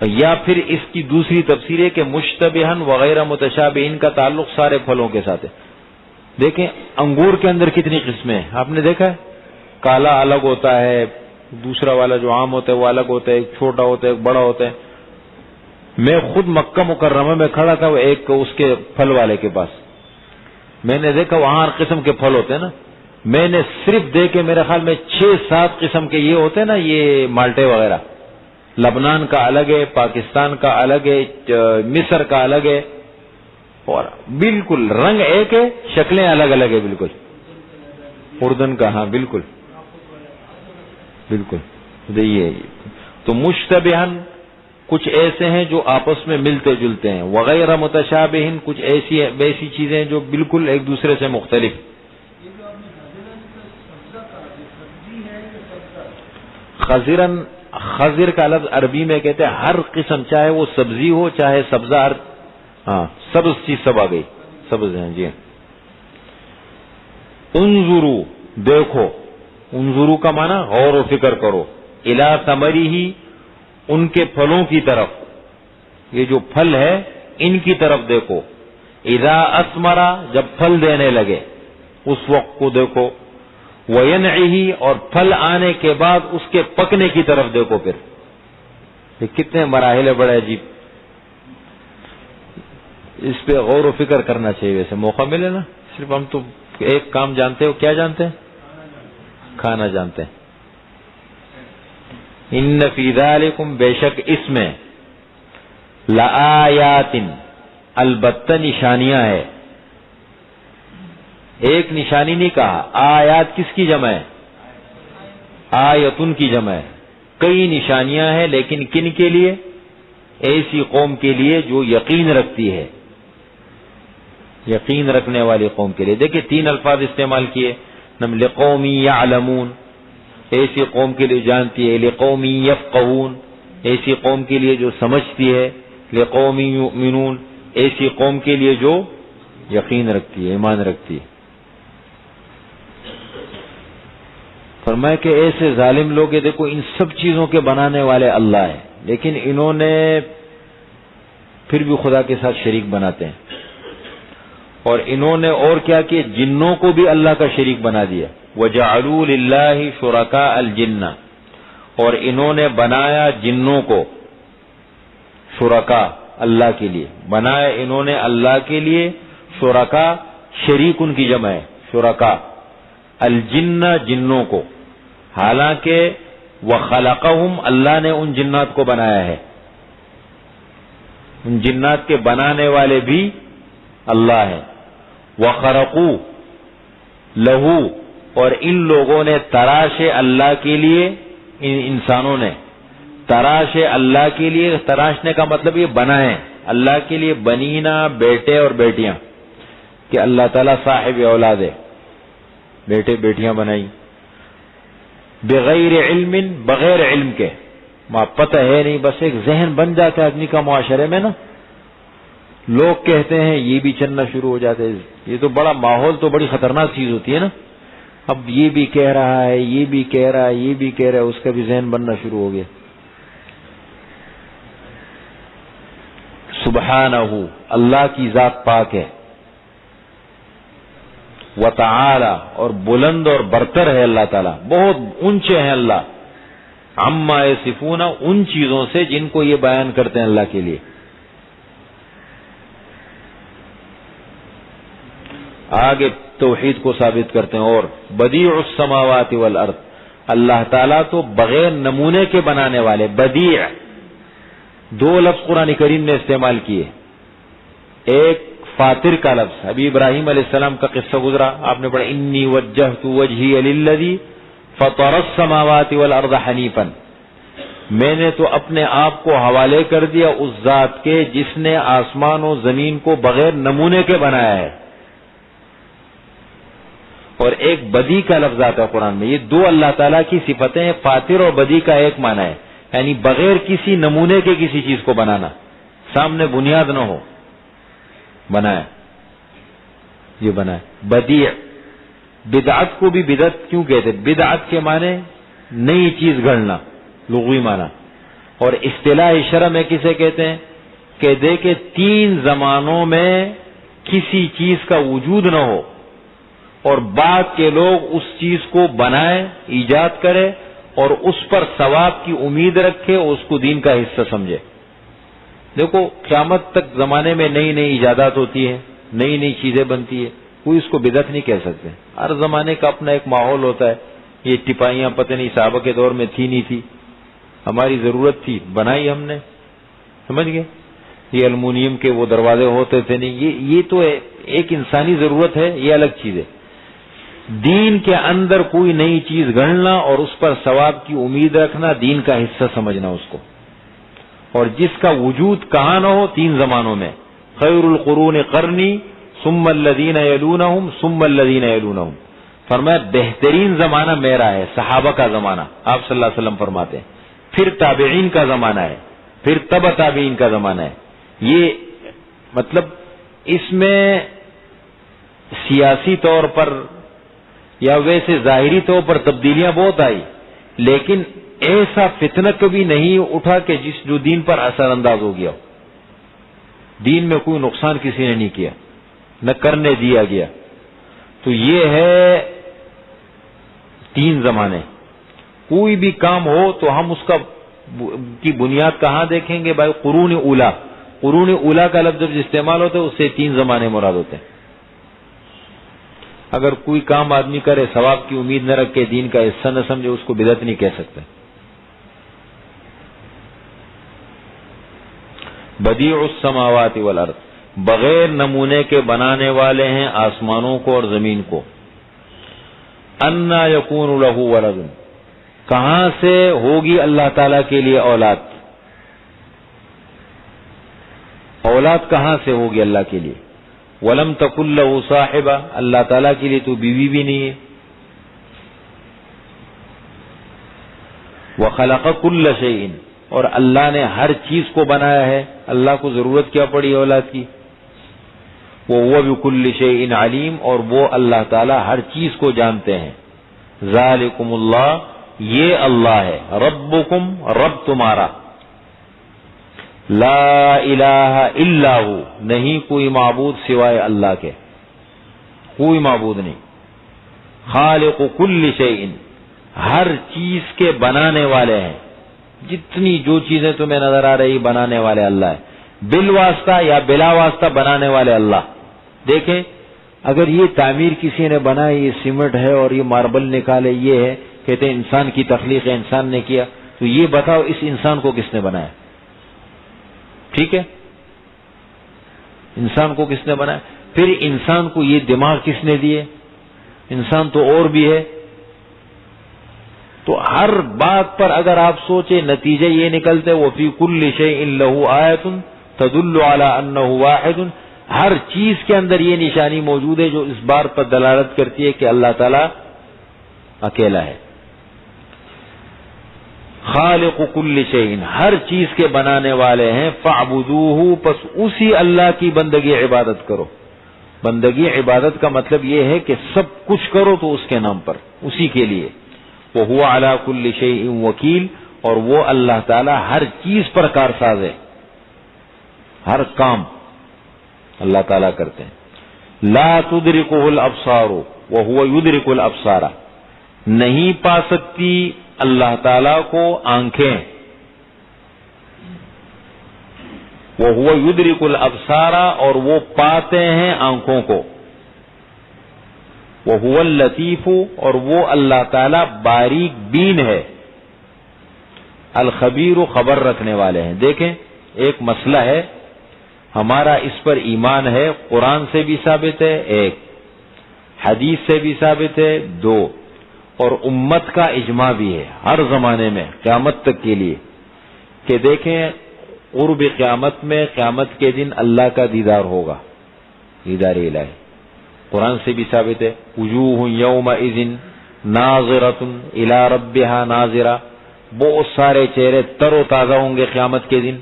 یا پھر اس کی دوسری تفسیر ہے کہ مشتبہن وغیر متشابہن کا تعلق سارے پھلوں کے ساتھ ہے۔ دیکھیں انگور کے اندر کتنی قسمیں ہیں، آپ نے دیکھا ہے، کالا الگ ہوتا ہے، دوسرا والا جو عام ہوتا ہے وہ الگ ہوتا ہے، ایک چھوٹا ہوتا ہے ایک بڑا ہوتا ہے۔ میں خود مکہ مکرمہ میں کھڑا تھا، وہ ایک اس کے پھل والے کے پاس، میں نے دیکھا وہاں ہر قسم کے پھل ہوتے ہیں نا، میں نے صرف دیکھے میرے خیال میں 6-7 قسم کے یہ ہوتے ہیں نا، یہ مالٹے وغیرہ، لبنان کا الگ ہے، پاکستان کا الگ ہے، مصر کا الگ ہے، اور بالکل رنگ ایک ہے، شکلیں الگ الگ ہے بالکل. اردن کا، ہاں بالکل بالکل. یہ تو مشتبہن کچھ ایسے ہیں جو آپس میں ملتے جلتے ہیں، وغیرہ متشابہن کچھ ایسی چیزیں جو بالکل ایک دوسرے سے مختلف. خضرن، خضر کا لفظ عربی میں کہتے ہیں ہر قسم، چاہے وہ سبزی ہو چاہے سبزہ، ہاں سبز چیز سب آ گئی، سبز ہیں جی. انظرو دیکھو، انظرو کا معنی غور و فکر کرو، الی ثمرہ ان کے پھلوں کی طرف، یہ جو پھل ہے ان کی طرف دیکھو. اذا اثمرا جب پھل دینے لگے اس وقت کو دیکھو. وینعہ اور پھل آنے کے بعد اس کے پکنے کی طرف دیکھو. پھر یہ کتنے مراحل ہے، بڑے عجیب. اس پہ غور و فکر کرنا چاہیے. ویسے موقع ملے نا، صرف ہم تو ایک کام جانتے ہو، کیا جانتے ہیں؟ کھانا جانتے ہیں. ان فی ذالکم بے شک اس میں لآیات البتہ نشانیاں ہے. ایک نشانی نہیں کہا، آیات کس کی جمع ہے؟ آیتن کی جمع ہے. کئی نشانیاں ہیں، لیکن کن کے لیے؟ ایسی قوم کے لیے جو یقین رکھتی ہے، یقین رکھنے والی قوم کے لیے. دیکھیں 3 الفاظ استعمال کیے، لقوم یعلمون ایسی قوم کے لیے جانتی ہے، لقوم یفقہون ایسی قوم کے لیے جو سمجھتی ہے، لقوم یؤمنون ایسی قوم کے لیے جو یقین رکھتی ہے، ایمان رکھتی ہے. فرمایا کہ ایسے ظالم لوگ، دیکھو ان سب چیزوں کے بنانے والے اللہ ہیں، لیکن انہوں نے پھر بھی خدا کے ساتھ شریک بناتے ہیں. اور انہوں نے اور کیا کہ جنوں کو بھی اللہ کا شریک بنا دیا. وَجَعَلُوا لِلَّهِ شُرَكَاءَ الْجِنَّ اور انہوں نے بنایا جنوں کو شرکا، اللہ کے لیے بنایا انہوں نے اللہ کے لیے شرکا، شریک ان کی جمع ہے شرکا. الجن جنوں کو، حالانکہ وَخَلَقَهُمْ اللہ نے ان جنات کو بنایا ہے، ان جنات کے بنانے والے بھی اللہ ہے. وَخَرَقُوا لَهُ اور ان لوگوں نے تراشے اللہ کے لیے، ان انسانوں نے تراشے اللہ کے لیے. تراشنے کا مطلب یہ بنائیں اللہ کے لیے، بنینا بیٹے اور بیٹیاں، کہ اللہ تعالیٰ صاحب اولاد ہے، بیٹے بیٹیاں بنائی. بغیر علم بغیر علم کے، ماں پتہ ہے نہیں، بس ایک ذہن بن جاتا ہے آدمی کا معاشرے میں نا. لوگ کہتے ہیں یہ بھی چلنا شروع ہو جاتے ہیں. یہ تو بڑا ماحول تو بڑی خطرناک چیز ہوتی ہے نا. اب یہ بھی کہہ رہا ہے، یہ بھی کہہ رہا ہے، یہ بھی کہہ رہا ہے، اس کا بھی ذہن بننا شروع ہو گیا. سبحانہ اللہ کی ذات پاک ہے. وتعالی اور بلند اور برتر ہے اللہ تعالیٰ، بہت اونچے ہیں اللہ. عما یصفون ان چیزوں سے جن کو یہ بیان کرتے ہیں اللہ کے لیے. آگے توحید کو ثابت کرتے ہیں. اور بدیع السماوات والارض اللہ تعالیٰ تو بغیر نمونے کے بنانے والے. بدیع 2 لفظ قرآن کریم نے استعمال کیے. ایک فاطر کا لفظ، ابھی ابراہیم علیہ السلام کا قصہ گزرا، آپ نے پڑھا انی وجہت وجہی للذی فطر السماوات والارض حنیفا. میں نے تو اپنے آپ کو حوالے کر دیا اس ذات کے جس نے آسمان و زمین کو بغیر نمونے کے بنایا ہے. اور ایک بدی کا لفظ آتا ہے قرآن میں. یہ 2 اللہ تعالیٰ کی صفتیں ہیں. فاطر اور بدی کا ایک معنی ہے، یعنی بغیر کسی نمونے کے کسی چیز کو بنانا، سامنے بنیاد نہ ہو، بنایا، یہ بنایا. بدیع. بدعت کو بھی بدعت کیوں کہتے؟ بدعت کے معنی نئی چیز گھڑنا، لغوی معنی. اور اصطلاح شرع میں کسے کہتے ہیں؟ کہ دیکھیں 3 زمانوں میں کسی چیز کا وجود نہ ہو اور بعد کے لوگ اس چیز کو بنائیں، ایجاد کرے اور اس پر ثواب کی امید رکھے اور اس کو دین کا حصہ سمجھے. دیکھو قیامت تک زمانے میں نئی نئی ایجادات ہوتی ہیں، نئی نئی چیزیں بنتی ہیں. کوئی اس کو بدعت نہیں کہہ سکتے. ہر زمانے کا اپنا ایک ماحول ہوتا ہے. یہ ٹپائیاں پتہ نہیں صحابہ کے دور میں تھی نہیں تھی, ہماری ضرورت تھی بنائی ہم نے, سمجھ گئے. یہ المونیم کے وہ دروازے ہوتے تھے نہیں, یہ تو ایک انسانی ضرورت ہے, یہ الگ چیز ہے. دین کے اندر کوئی نئی چیز گھڑنا اور اس پر ثواب کی امید رکھنا دین کا حصہ سمجھنا اس کو, اور جس کا وجود کہاں نہ ہو 3 زمانوں میں, خیر القرون قرنی ثم الذین یلونہم ثم الذین یلونہم. فرمایا بہترین زمانہ میرا ہے, صحابہ کا زمانہ, آپ صلی اللہ علیہ وسلم فرماتے ہیں, پھر تابعین کا زمانہ ہے, پھر تبع تابعین کا زمانہ ہے. یہ مطلب اس میں سیاسی طور پر یا ویسے ظاہری طور پر تبدیلیاں بہت آئی, لیکن ایسا فتنہ کبھی نہیں اٹھا کہ جو دین پر اثر انداز ہو گیا. دین میں کوئی نقصان کسی نے نہیں کیا, نہ کرنے دیا گیا. تو یہ ہے 3 زمانے. کوئی بھی کام ہو تو ہم اس کی بنیاد کہاں دیکھیں گے بھائی؟ قرون اولا. قرون اولا کا لفظ جب استعمال ہوتا ہے اس سے 3 زمانے مراد ہوتے ہیں. اگر کوئی کام آدمی کرے ثواب کی امید نہ رکھ کے دین کا حصہ نہ سمجھے, اس کو بدعت نہیں کہہ سکتے. بدیع السماوات والارض, بغیر نمونے کے بنانے والے ہیں آسمانوں کو اور زمین کو. انا یکون لہ ولد, کہاں سے ہوگی اللہ تعالی کے لیے اولاد؟ اولاد کہاں سے ہوگی اللہ کے لیے؟ ولم تکن لہ صاحبہ, اللہ تعالیٰ کے لیے تو بیوی بھی نہیں ہے. وخلق کل شیء, اور اللہ نے ہر چیز کو بنایا ہے. اللہ کو ضرورت کیا پڑی اولاد کی؟ وہو بکل شیء علیم, اور وہ اللہ تعالیٰ ہر چیز کو جانتے ہیں. ذالکم اللہ, یہ اللہ ہے. ربکم, رب تمہارا. لا الہ الا ہو, نہیں کوئی معبود سوائے اللہ کے, کوئی معبود نہیں. خالق کل شیء, ہر چیز کے بنانے والے ہیں. جتنی جو چیزیں تمہیں نظر آ رہی بنانے والے اللہ ہے. بالواسطہ یا بلا واسطہ بنانے والے اللہ. دیکھیں اگر یہ تعمیر کسی نے بنائی, یہ سیمنٹ ہے اور یہ ماربل نکالے, یہ ہے, کہتے ہیں انسان کی تخلیق ہے, انسان نے کیا, تو یہ بتاؤ اس انسان کو کس نے بنایا؟ ٹھیک ہے, انسان کو کس نے بنایا؟ پھر انسان کو یہ دماغ کس نے دیے؟ انسان تو اور بھی ہے. تو ہر بات پر اگر آپ سوچیں نتیجہ یہ نکلتے وفی کل شیء لہ آیۃ تدل علی انہ واحد, ہر چیز کے اندر یہ نشانی موجود ہے جو اس بات پر دلالت کرتی ہے کہ اللہ تعالی اکیلا ہے. خالق کل شیء, ہر چیز کے بنانے والے ہیں. فاعبدوہ, پس اسی اللہ کی بندگی عبادت کرو. بندگی عبادت کا مطلب یہ ہے کہ سب کچھ کرو تو اس کے نام پر, اسی کے لیے. وہو علی کل شیء وکیل, اور وہ اللہ تعالی ہر چیز پر کارساز ہے. ہر کام اللہ تعالیٰ کرتے ہیں. لا تدرکہ الابصار وہو یدرک الابصار, نہیں پا سکتی اللہ تعالیٰ کو آنکھیں. وہو یدرک الابصار, اور وہ پاتے ہیں آنکھوں کو. وہو اللطیف, اور وہ اللہ تعالیٰ باریک بین ہے. الخبیر, خبر رکھنے والے ہیں. دیکھیں ایک مسئلہ ہے, ہمارا اس پر ایمان ہے, قرآن سے بھی ثابت ہے, ایک حدیث سے بھی ثابت ہے, 2 اور امت کا اجماع بھی ہے ہر زمانے میں قیامت تک کے لیے, کہ دیکھیں قرب قیامت میں, قیامت کے دن اللہ کا دیدار ہوگا, دیدار الہی. قرآن سے بھی ثابت ہے, وجوہ یومئذ ناظرۃ الی ربہا ناظرہ, بہت سارے چہرے تر و تازہ ہوں گے قیامت کے دن,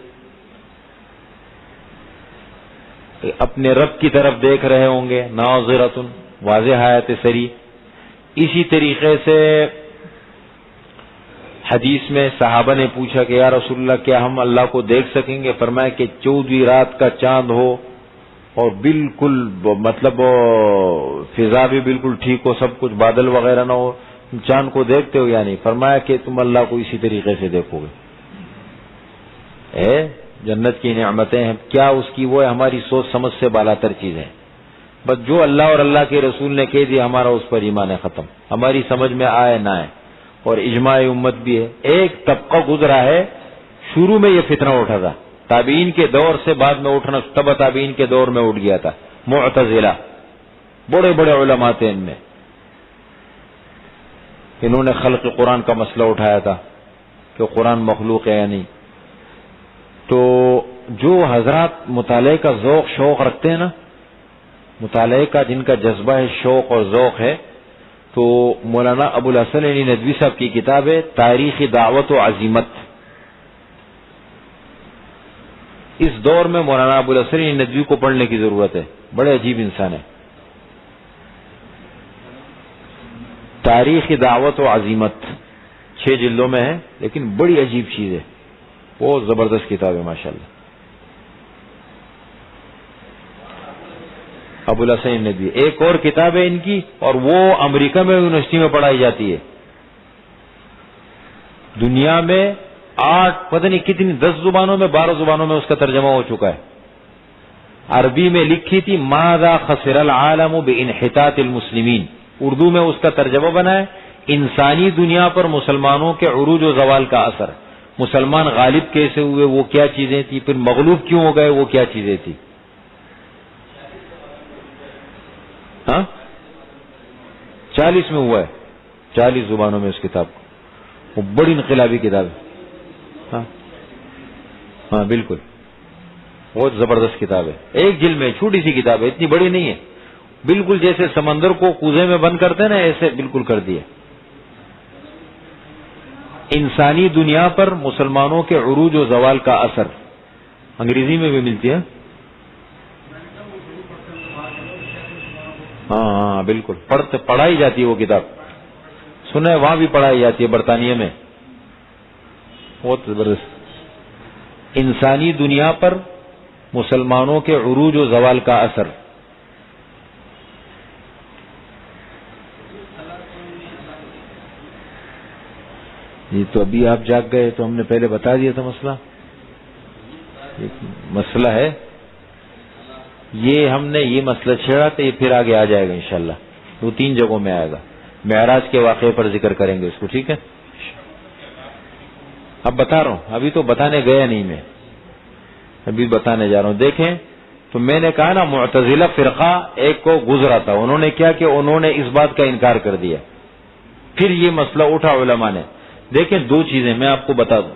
اپنے رب کی طرف دیکھ رہے ہوں گے. ناظرۃ, واضح آیت سری. اسی طریقے سے حدیث میں صحابہ نے پوچھا کہ یا رسول اللہ کیا ہم اللہ کو دیکھ سکیں گے؟ فرمایا کہ 14ویں رات کا چاند ہو اور بالکل مطلب فضا بھی بالکل ٹھیک ہو, سب کچھ بادل وغیرہ نہ ہو, چاند کو دیکھتے ہو یا نہیں؟ فرمایا کہ تم اللہ کو اسی طریقے سے دیکھو گے. جنت کی نعمتیں ہیں, کیا اس کی وہ ہماری سوچ سمجھ سے بالاتر چیز ہے. بس جو اللہ اور اللہ کے رسول نے کہہ دیا ہمارا اس پر ایمان ہے ختم، ہماری سمجھ میں آئے نہ آئے. اور اجماع امت بھی ہے. ایک طبقہ گزرا ہے، شروع میں یہ فتنہ اٹھا تھا تابعین کے دور سے، بعد میں اٹھنا تبع تابعین کے دور میں اٹھ گیا تھا، معتزلہ. بڑے بڑے علماء تھے ان میں، انہوں نے خلق قرآن کا مسئلہ اٹھایا تھا کہ قرآن مخلوق ہے یا نہیں. تو جو حضرات مطالعے کا ذوق شوق رکھتے ہیں نا، مطالعے کا جن کا جذبہ ہے، شوق اور ذوق ہے، تو مولانا ابو الحسن علی ندوی صاحب کی کتاب ہے تاریخ دعوت و عزیمت. اس دور میں مولانا ابو الحسن علی ندوی کو پڑھنے کی ضرورت ہے، بڑے عجیب انسان ہے. تاریخ دعوت و عزیمت 6 جلدوں میں ہے، لیکن بڑی عجیب چیز ہے، بہت زبردست کتاب ہے ماشاءاللہ. ابو الحسن ندوی. ایک اور کتاب ہے ان کی، اور وہ امریکہ میں یونیورسٹی میں پڑھائی جاتی ہے. دنیا میں 8 پتہ نہیں کتنی 10 زبانوں میں 12 زبانوں میں اس کا ترجمہ ہو چکا ہے. عربی میں لکھی تھی ماذا خسر العالم بانحطاط المسلمین، اردو میں اس کا ترجمہ بنا ہے انسانی دنیا پر مسلمانوں کے عروج و زوال کا اثر. مسلمان غالب کیسے ہوئے، وہ کیا چیزیں تھی، پھر مغلوب کیوں ہو گئے، وہ کیا چیزیں تھی. ہاں 40 میں ہوا ہے، 40 زبانوں میں اس کتاب کو. وہ بڑی انقلابی کتاب ہے. ہاں ہاں بالکل، بہت زبردست کتاب ہے. ایک جلد میں چھوٹی سی کتاب ہے، اتنی بڑی نہیں ہے. بالکل جیسے سمندر کو کوزے میں بند کرتے ہیں نا، ایسے بالکل کر دیا. انسانی دنیا پر مسلمانوں کے عروج و زوال کا اثر. انگریزی میں بھی ملتی ہے. ہاں ہاں بالکل، پڑھائی جاتی ہے وہ کتاب. سنا ہے وہاں بھی پڑھائی جاتی ہے، برطانیہ میں. بہت زبردست. انسانی دنیا پر مسلمانوں کے عروج و زوال کا اثر. یہ تو ابھی آپ جاگ گئے، تو ہم نے پہلے بتا دیا تھا مسئلہ. مسئلہ ہے یہ، ہم نے یہ مسئلہ چھیڑا تو یہ پھر آگے آ جائے گا انشاءاللہ. وہ 3 جگہوں میں آئے گا. معراج کے واقعے پر ذکر کریں گے اس کو، ٹھیک ہے. اب بتا رہا ہوں، ابھی تو بتانے گیا نہیں میں، ابھی بتانے جا رہا ہوں. دیکھیں تو میں نے کہا نا معتزلہ فرقہ ایک کو گزرا تھا، انہوں نے کیا کہ انہوں نے اس بات کا انکار کر دیا. پھر یہ مسئلہ اٹھا علماء نے. دیکھیں 2 چیزیں میں آپ کو بتا دوں.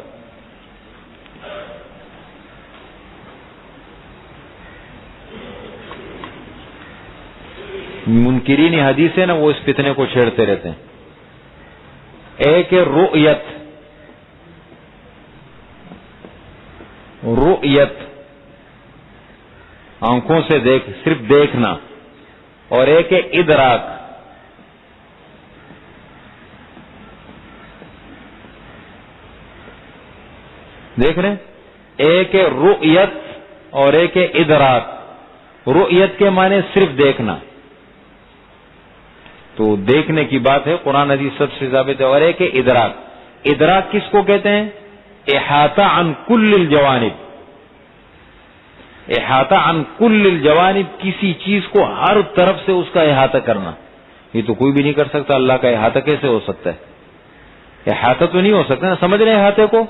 منکرین حدیث ہے نا، وہ اس فتنے کو چھیڑتے رہتے ہیں. ایک ہے رؤیت، آنکھوں سے صرف دیکھنا، اور ایک ہے ادراک. دیکھ رہے ہیں، ایک ہے رؤیت اور ایک ہے ادراک. رؤیت کے معنی صرف دیکھنا، تو دیکھنے کی بات ہے، قرآن حدیث سب سے ثابت ہے. اور ایک ہے ادراک. ادراک کس کو کہتے ہیں؟ احاطہ عن کل الجوانب. احاطہ عن کل الجوانب، کسی چیز کو ہر طرف سے اس کا احاطہ کرنا. یہ تو کوئی بھی نہیں کر سکتا. اللہ کا احاطہ کیسے ہو سکتا ہے؟ احاطہ تو نہیں ہو سکتا نا. سمجھ رہے ہیں احاطے کو؟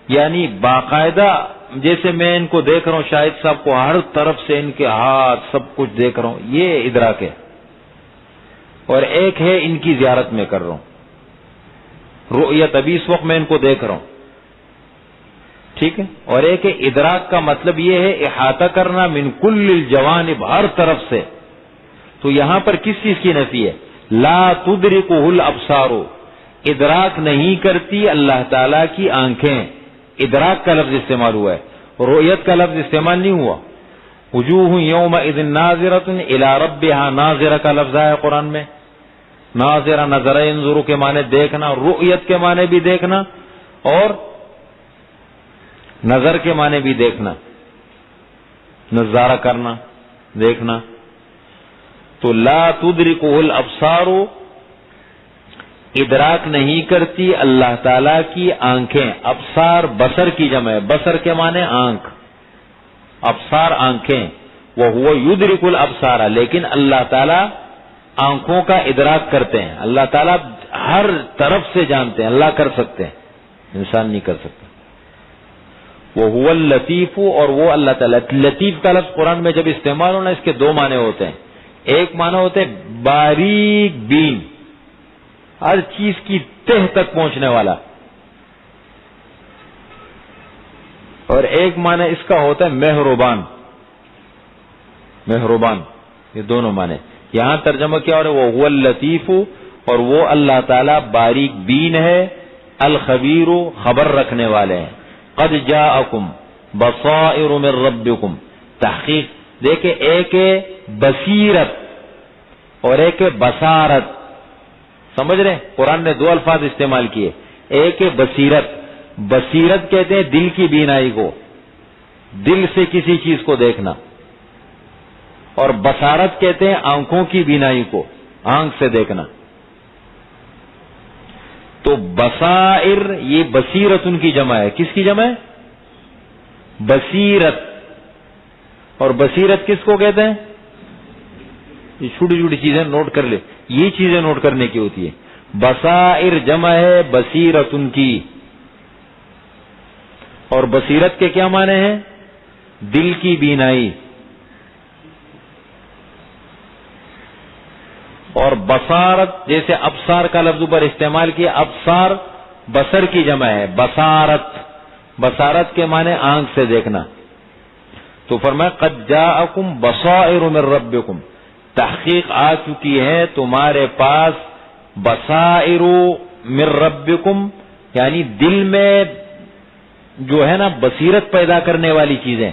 یعنی باقاعدہ جیسے میں ان کو دیکھ رہا ہوں، شاہد صاحب کو ہر طرف سے ان کے ہاتھ سب کچھ دیکھ رہا ہوں، یہ ادراک ہے. اور ایک ہے ان کی زیارت میں کر رہا ہوں. رؤیت ابھی اس وقت میں ان کو دیکھ رہا ہوں، ٹھیک ہے. اور ایک ہے ادراک، کا مطلب یہ ہے احاطہ کرنا من کل الجوانب، ہر طرف سے. تو یہاں پر کس چیز کی نفی ہے؟ لا تدرکہ الابصار، ادراک نہیں کرتی اللہ تعالی کی آنکھیں. ادراک کا لفظ استعمال ہوا ہے، رؤیت کا لفظ استعمال نہیں ہوا. وجوہ یومئذ ناظرۃ الی ربها ناظرہ کا لفظ ہے قرآن میں. ناظرہ نظر ینظر کے معنی دیکھنا، رؤیت کے معنی بھی دیکھنا اور نظر کے معنی بھی دیکھنا، نظارہ کرنا، دیکھنا. تو لا تدرکہ الابصار، ادراک نہیں کرتی اللہ تعالی کی آنکھیں. ابصار بصر کی جمع ہے، بصر کے معنی آنکھ، ابصار آنکھیں. وَهُوَ يُدْرِكُ الْأَبْصَارَ، لیکن اللہ تعالیٰ آنکھوں کا ادراک کرتے ہیں، اللہ تعالیٰ ہر طرف سے جانتے ہیں، اللہ کر سکتے ہیں، انسان نہیں کر سکتا. وَهُوَ اللَّطِيفُ، اور وہ اللہ تعالیٰ. لطیف کا لفظ قرآن میں جب استعمال ہونا اس کے دو معنی ہوتے ہیں. ایک معنی ہوتے ہیں باریک بین، ہر چیز کی تہ تک پہنچنے والا، اور ایک معنی اس کا ہوتا ہے مہربان. مہربان، یہ دونوں معنی. یہاں ترجمہ کیا ہو رہا ہے؟ وہ اللطیف، اور وہ اللہ تعالیٰ باریک بین ہے، الخبیر، خبر رکھنے والے ہیں. قد جاءکم بصائر من ربکم، تحقیق دیکھیں، ایک بصیرت اور ایک بصارت. سمجھ رہے ہیں؟ قرآن نے دو الفاظ استعمال کیے. ایک بصیرت، بصیرت کہتے ہیں دل کی بینائی کو، دل سے کسی چیز کو دیکھنا، اور بصارت کہتے ہیں آنکھوں کی بینائی کو، آنکھ سے دیکھنا. تو بصائر یہ بصیرت ان کی جمع ہے. کس کی جمع ہے؟ بصیرت. اور بصیرت کس کو کہتے ہیں؟ یہ چھوٹی چھوٹی چیزیں نوٹ کر لے، یہ چیزیں نوٹ کرنے کی ہوتی ہے. بصائر جمع ہے بصیرت ان کی. اور بصیرت کے کیا معنی ہیں؟ دل کی بینائی. اور بصارت جیسے ابصار کا لفظ پر استعمال کیا، ابصار بصر کی جمع ہے. بصارت، بصارت کے معنی آنکھ سے دیکھنا. تو فرمایا قد جاءکم بصائر من ربکم، تحقیق آ چکی ہے تمہارے پاس بصائر من ربکم، یعنی دل میں جو ہے نا بصیرت پیدا کرنے والی چیزیں،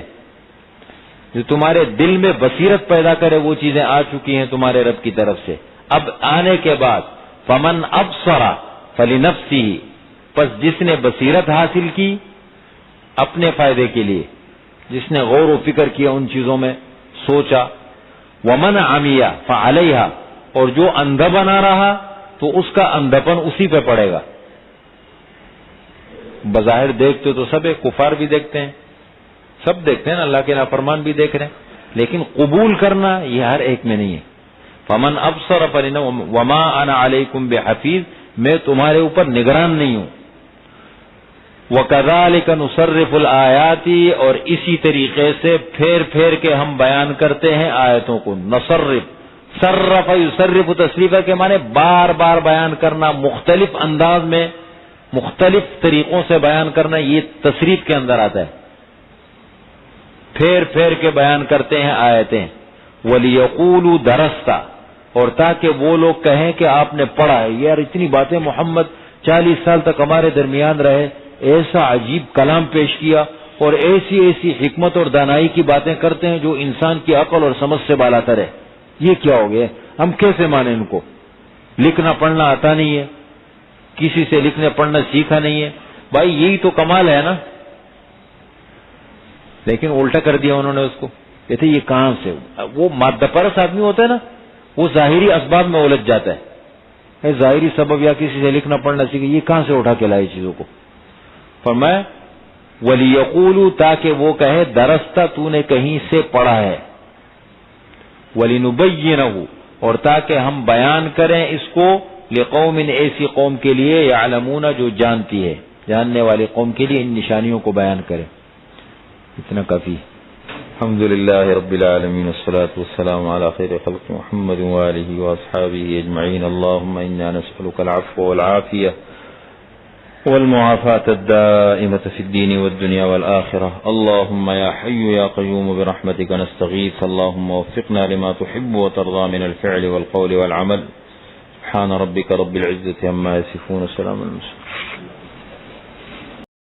جو تمہارے دل میں بصیرت پیدا کرے وہ چیزیں آ چکی ہیں تمہارے رب کی طرف سے. اب آنے کے بعد فمن ابصر فلنفسہ، پس جس نے بصیرت حاصل کی اپنے فائدے کے لیے، جس نے غور و فکر کیا ان چیزوں میں، سوچا. ومن عمی فعلیہا، اور جو اندھا بنا رہا تو اس کا اندھپن اسی پہ پڑے گا. بظاہر دیکھتے تو سب ہے، کفار بھی دیکھتے ہیں، سب دیکھتے ہیں نا، اللہ کے نافرمان بھی دیکھ رہے ہیں، لیکن قبول کرنا یہ ہر ایک میں نہیں ہے. فمن ابصر وما انا علیکم بحفیظ، میں تمہارے اوپر نگران نہیں ہوں. وَكَذَلِكَ نُصَرِّفُ الْآيَاتِ، اور اسی طریقے سے پھیر پھیر کے ہم بیان کرتے ہیں آیتوں کو. نصرف، صرف یصرف تصریفہ کے معنی بار بار بیان کرنا، مختلف انداز میں مختلف طریقوں سے بیان کرنا، یہ تصریف کے اندر آتا ہے. پھیر پھیر کے بیان کرتے ہیں آیتیں. وَلِيَقُولُوا دَرَسْتَ، اور تاکہ وہ لوگ کہیں کہ آپ نے پڑھا ہے. یار اتنی باتیں محمد 40 سال تک ہمارے درمیان رہے، ایسا عجیب کلام پیش کیا، اور ایسی ایسی حکمت اور دانائی کی باتیں کرتے ہیں جو انسان کی عقل اور سمجھ سے بالاتر ہے. یہ کیا ہو گیا؟ ہم کیسے مانیں ان کو؟ لکھنا پڑھنا آتا نہیں ہے، کسی سے لکھنے پڑھنا سیکھا نہیں ہے. بھائی یہی تو کمال ہے نا. لیکن الٹا کر دیا انہوں نے اس کو. کہتے یہ کہاں سے؟ وہ مادہ پرست آدمی ہوتا ہے نا، وہ ظاہری اسباب میں الجھ جاتا ہے، ظاہری سبب، یا کسی سے لکھنا پڑھنا سیکھے، یہ کہاں سے اٹھا کے لائے چیزوں کو. فرمایا وَلِيَقُولُوا، تاکہ وہ کہے درستہ، تو نے کہیں سے پڑھا ہے. وَلِنُبَيِّنَهُ، اور تاکہ ہم بیان کریں اس کو، لقوم، ایسی قوم کے لیے، یعلمون، جو جانتی ہے، جاننے والی قوم کے لیے ان نشانیوں کو بیان کریں. اتنا کافی. الحمد للہ رب العالمین، والصلاة والسلام على خیر خلق محمد وآلہ واصحابہ اجمعین. اللہم انا نسألک العفو والعافیہ والمعافاة الدائمة في الدين والدنيا والآخرة. اللهم يا حي يا قيوم برحمتك نستغيث. اللهم وفقنا لما تحب وترضى من الفعل والقول والعمل. سبحان ربك رب العزة عما يصفون، وسلام على المرسلين.